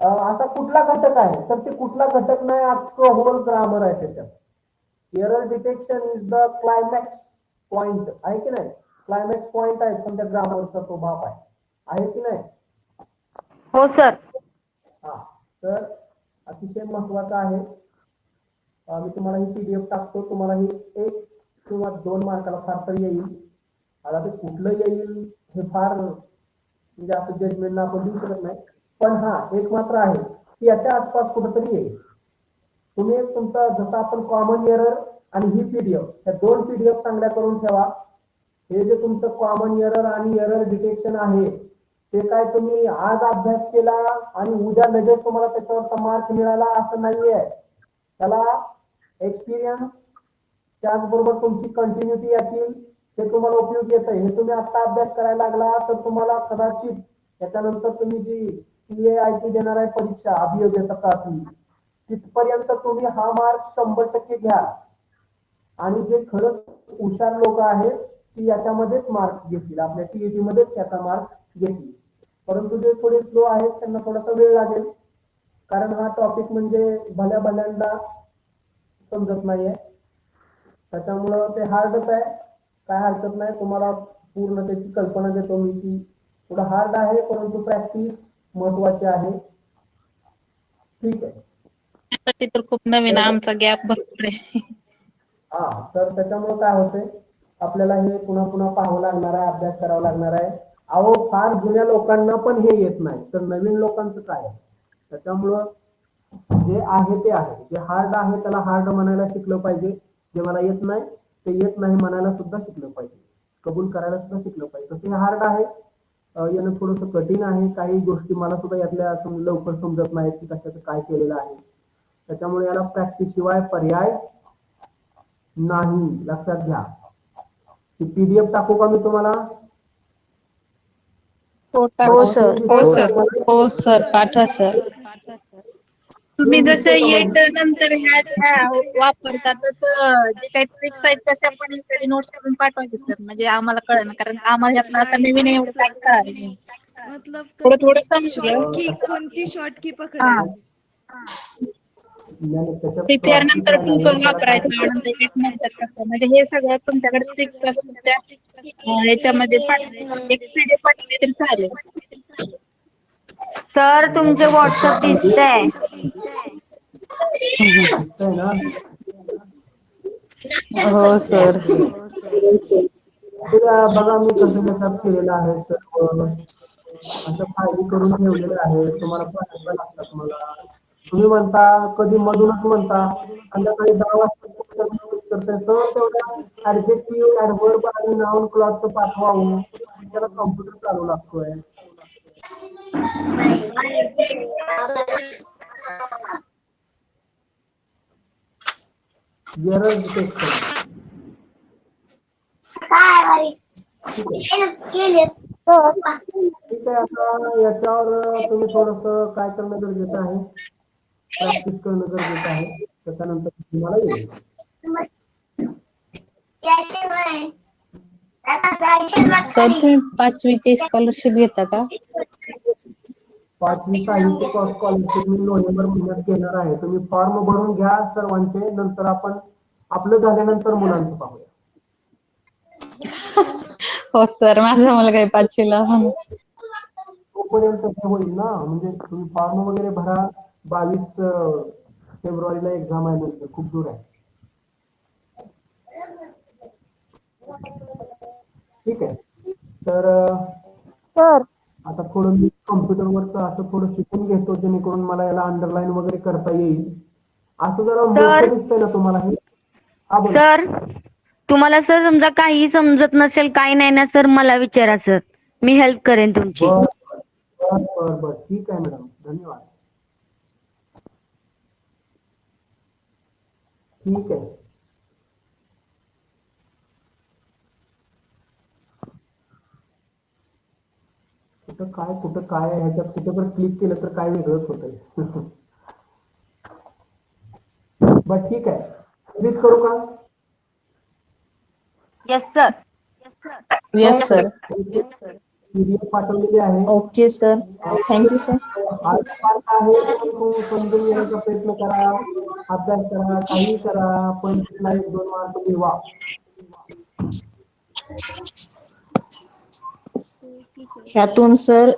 असा कुठला घटक आहे? तर ते कुठला घटक नाही, अख्खं होल ग्रामर आहे त्याच्यात. Error detection is the climax point, आहे की नाही? क्लायमॅक्स पॉइंट आहे पण त्या ग्रामरचा तो बाप आहे की नाही? हो सर. हा, तर अतिशय महत्वाचं आहे. मी तुम्हाला ही PDF टाकतो, तुम्हाला ही 1 किंवा 2 मार्काला फार तर येईल. आता ते कुठलं येईल हे फार म्हणजे असं जजमेंट आपण देऊ शकत नाही, पण हा एक मात्र आहे की याच्या आसपास कुठेतरी येईल. तुम्ही तुमचा जसं आपण कॉमन एरर आणि ही PDF या 2 PDF चांगल्या करून ठेवा. हे जे तुमचं कॉमन एरर आणि एरर डिटेक्शन आहे ते काय तुम्ही आज अभ्यास केला आणि उद्या लगेच तुम्हाला त्याच्यावरचा मार्क मिळाला असं नाहीये. त्याला एक्सपिरियन्स त्याचबरोबर तुमची कंटिन्युटी यातील ते तुम्हाला उपयोग येत आहे. हे तुम्ही आता अभ्यास करायला लागला तर तुम्हाला कदाचित त्याच्यानंतर तुम्ही जी PAIT देणार आहे परीक्षा अभियोग्यता चाचणी तिथपर्यंत तुम्ही हा मार्क 100% घ्या. आणि जे खरंच हुशार लोक आहेत ती याच्यामध्येच मार्क्स घेतील, आपल्या TET मध्येच याचा मार्क्स घेतील. परंतु जे थोडे स्लो आहेत त्यांना थोडासा वेळ लागेल, कारण हा टॉपिक म्हणजे भल्या भल्यांना समजत नाहीये. त्याच्यामुळं ते हार्डच आहे, काय हरकत नाही. तुम्हाला पूर्ण त्याची कल्पना देतो मी की थोडं हार्ड आहे, परंतु प्रॅक्टिस महत्वाची आहे. ठीक आहे. त्यासाठी तर खूप नवीन आमचा गॅप भरपूर आहे. हा, तर त्याच्यामुळे काय होतंय आपल्याला हे पुन्हा पुन्हा पाहावं लागणार आहे, अभ्यास करावा लागणार आहे. अहो फार जुन्या लोकांना पण हे येत नाही, तर नवीन लोकांचं काय आहे. त्याच्यामुळं जे आहे ते आहे, जे हार्ड आहे त्याला हार्ड म्हणायला शिकलं पाहिजे, जे मला येत नाही ते येत नाही म्हणायला सुद्धा शिकलं पाहिजे, कबूल करायला सुद्धा शिकलं पाहिजे. तसं हे हार्ड आहे, यानं थोडंसं कठीण आहे. काही गोष्टी मला सुद्धा यातल्या लवकर समजत नाहीत की कशाचं काय केलेलं आहे. त्याच्यामुळे याला प्रॅक्टिस शिवाय पर्याय नाही, लक्षात घ्या. ती PDF टाकू का मी तुम्हाला? हो सर. हो सर, पाठवा सर. तुम्ही Screen जसं दिसते का येट माझी? नंतर ह्या वापरतात तसं जे काही ट्रिक्स आहेत तशा पण इकडे नोट्स करून पाठवायचे सर, म्हणजे आम्हाला कळलं, कारण आम्हाला यातलं आता नवीन एवढं काय कळालं नाही. मतलब थोडं थोडं कशी समजलं. शॉर्ट की कोणती शॉर्ट की हा. पकडायची? नाही, त्याच्यात प्रिपेअर shortcut नंतर काय टू नाही, त्याला काय वापरायचं, नंतर एट नंतर कसं, म्हणजे हे सगळं तुमच्याकडे स्ट्रिक्ट असतं त्या याच्यामध्ये एक PDF पाठवली तरी चालेल. सर तुमचे व्हॉट्सअप दिसतंय. दिसतंय ना? हो सर. बघा मी कसं कसं केलेलं आहे सर्व, असं फायली करून ठेवलेलं आहे. तुम्हाला पाठवायला लागतात मला. तुम्ही म्हणता कधी मधूनच म्हणता संध्याकाळी 10 वाजता सर तेवढ्या ऍडजेक्टिव्ह, ऍडव्हर्ब आणि नाउन क्लॉजचं पाठवावं, त्याला कॉम्प्युटर चालू लागतोय. एरर डिटेक्शन ठीक आहे. आता याच्यावर तुम्ही थोडंसं काय करणं गरजेचं आहे, प्रॅक्टिस करणं गरजेचं आहे. त्याच्यानंतर तुम्हाला येईल. सर तुम्ही 5वीची स्कॉलरशिप घेता का? 5वी साहित्य स्कॉलरशिप मी नोव्हेंबर महिन्यात घेणार आहे. तुम्ही फॉर्म भरून घ्या सर्वांचे, नंतर आपण आपलं झाल्यानंतर मुलांचं पाहूया. हो सर, माझा मुलगा आहे 5वीला. तोपर्यंत हे होईल ना, म्हणजे तुम्ही फॉर्म वगैरे भरा. 22 फेब्रुवारीला एक्झाम आहे, नंतर खूप दूर आहे. ठीक आहे. तर आता थोडं मी कॉम्प्युटरवरचं असं थोडं शिकून घेतो, जेणेकरून मला याला अंडरलाईन वगैरे करता येईल. असं जरा मोठं दिसतंय ना तुम्हाला हे? हा बोला. सर तुम्हाला सर समजा काही समजत नसेल, काही नाही ना सर, मला विचारा सर, मी हेल्प करेन तुमची. बर ठीक आहे मॅडम, धन्यवाद. ठीक आहे. कुठं काय ह्याच्यात कुठं जर क्लिक केलं तर काय वेगळंच होतंय. बरं ठीक आहे, क्लिक करू का? Yes sir. Yes sir. PDF पाठवलेली आहे. Okay sir, thank you sir. आहे तो समजून घेण्याचा प्रयत्न करा, अभ्यास करा, काही करा, पण 1-2 मार्क मिळवा. ह्यातून सर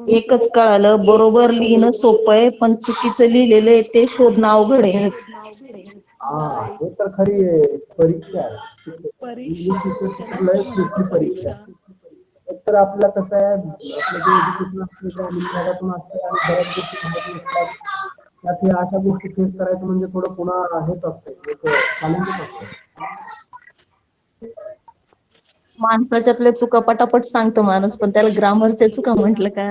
एकच कळालं, बरोबर लिहिणं सोपं आहे, पण चुकीचं लिहिलेलं आहे ते शोधणं अवघड आहे. हा हे तर खरी परीक्षा आहे. इंग्लिश लिटरेचरला पुढची परीक्षा. तर आपल्याला कसं आहे आपलं जे एज्युकेशन असतं ग्रामीण भागातून असतं आणि बऱ्याच गोष्टी माहित नसतात. त्यात हे अशा गोष्टी फेस करायचं म्हणजे थोडं पुन्हा हेच असतं एक चॅलेंजच असतं. माणसाच्यातल्या चुका पटापट सांगतो माणूस, पण त्याला ग्रामरच्या चुका म्हटलं का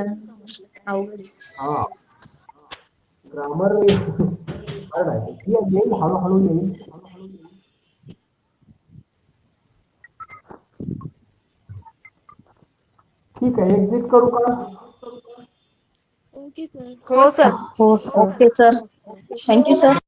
अवघड आहे. हा ग्रामर हार्ड आहे. येईल हळूहळू येईल. ठीक आहे एक्झिट करू का? Okay sir. हो sir. Okay sir, thank you sir.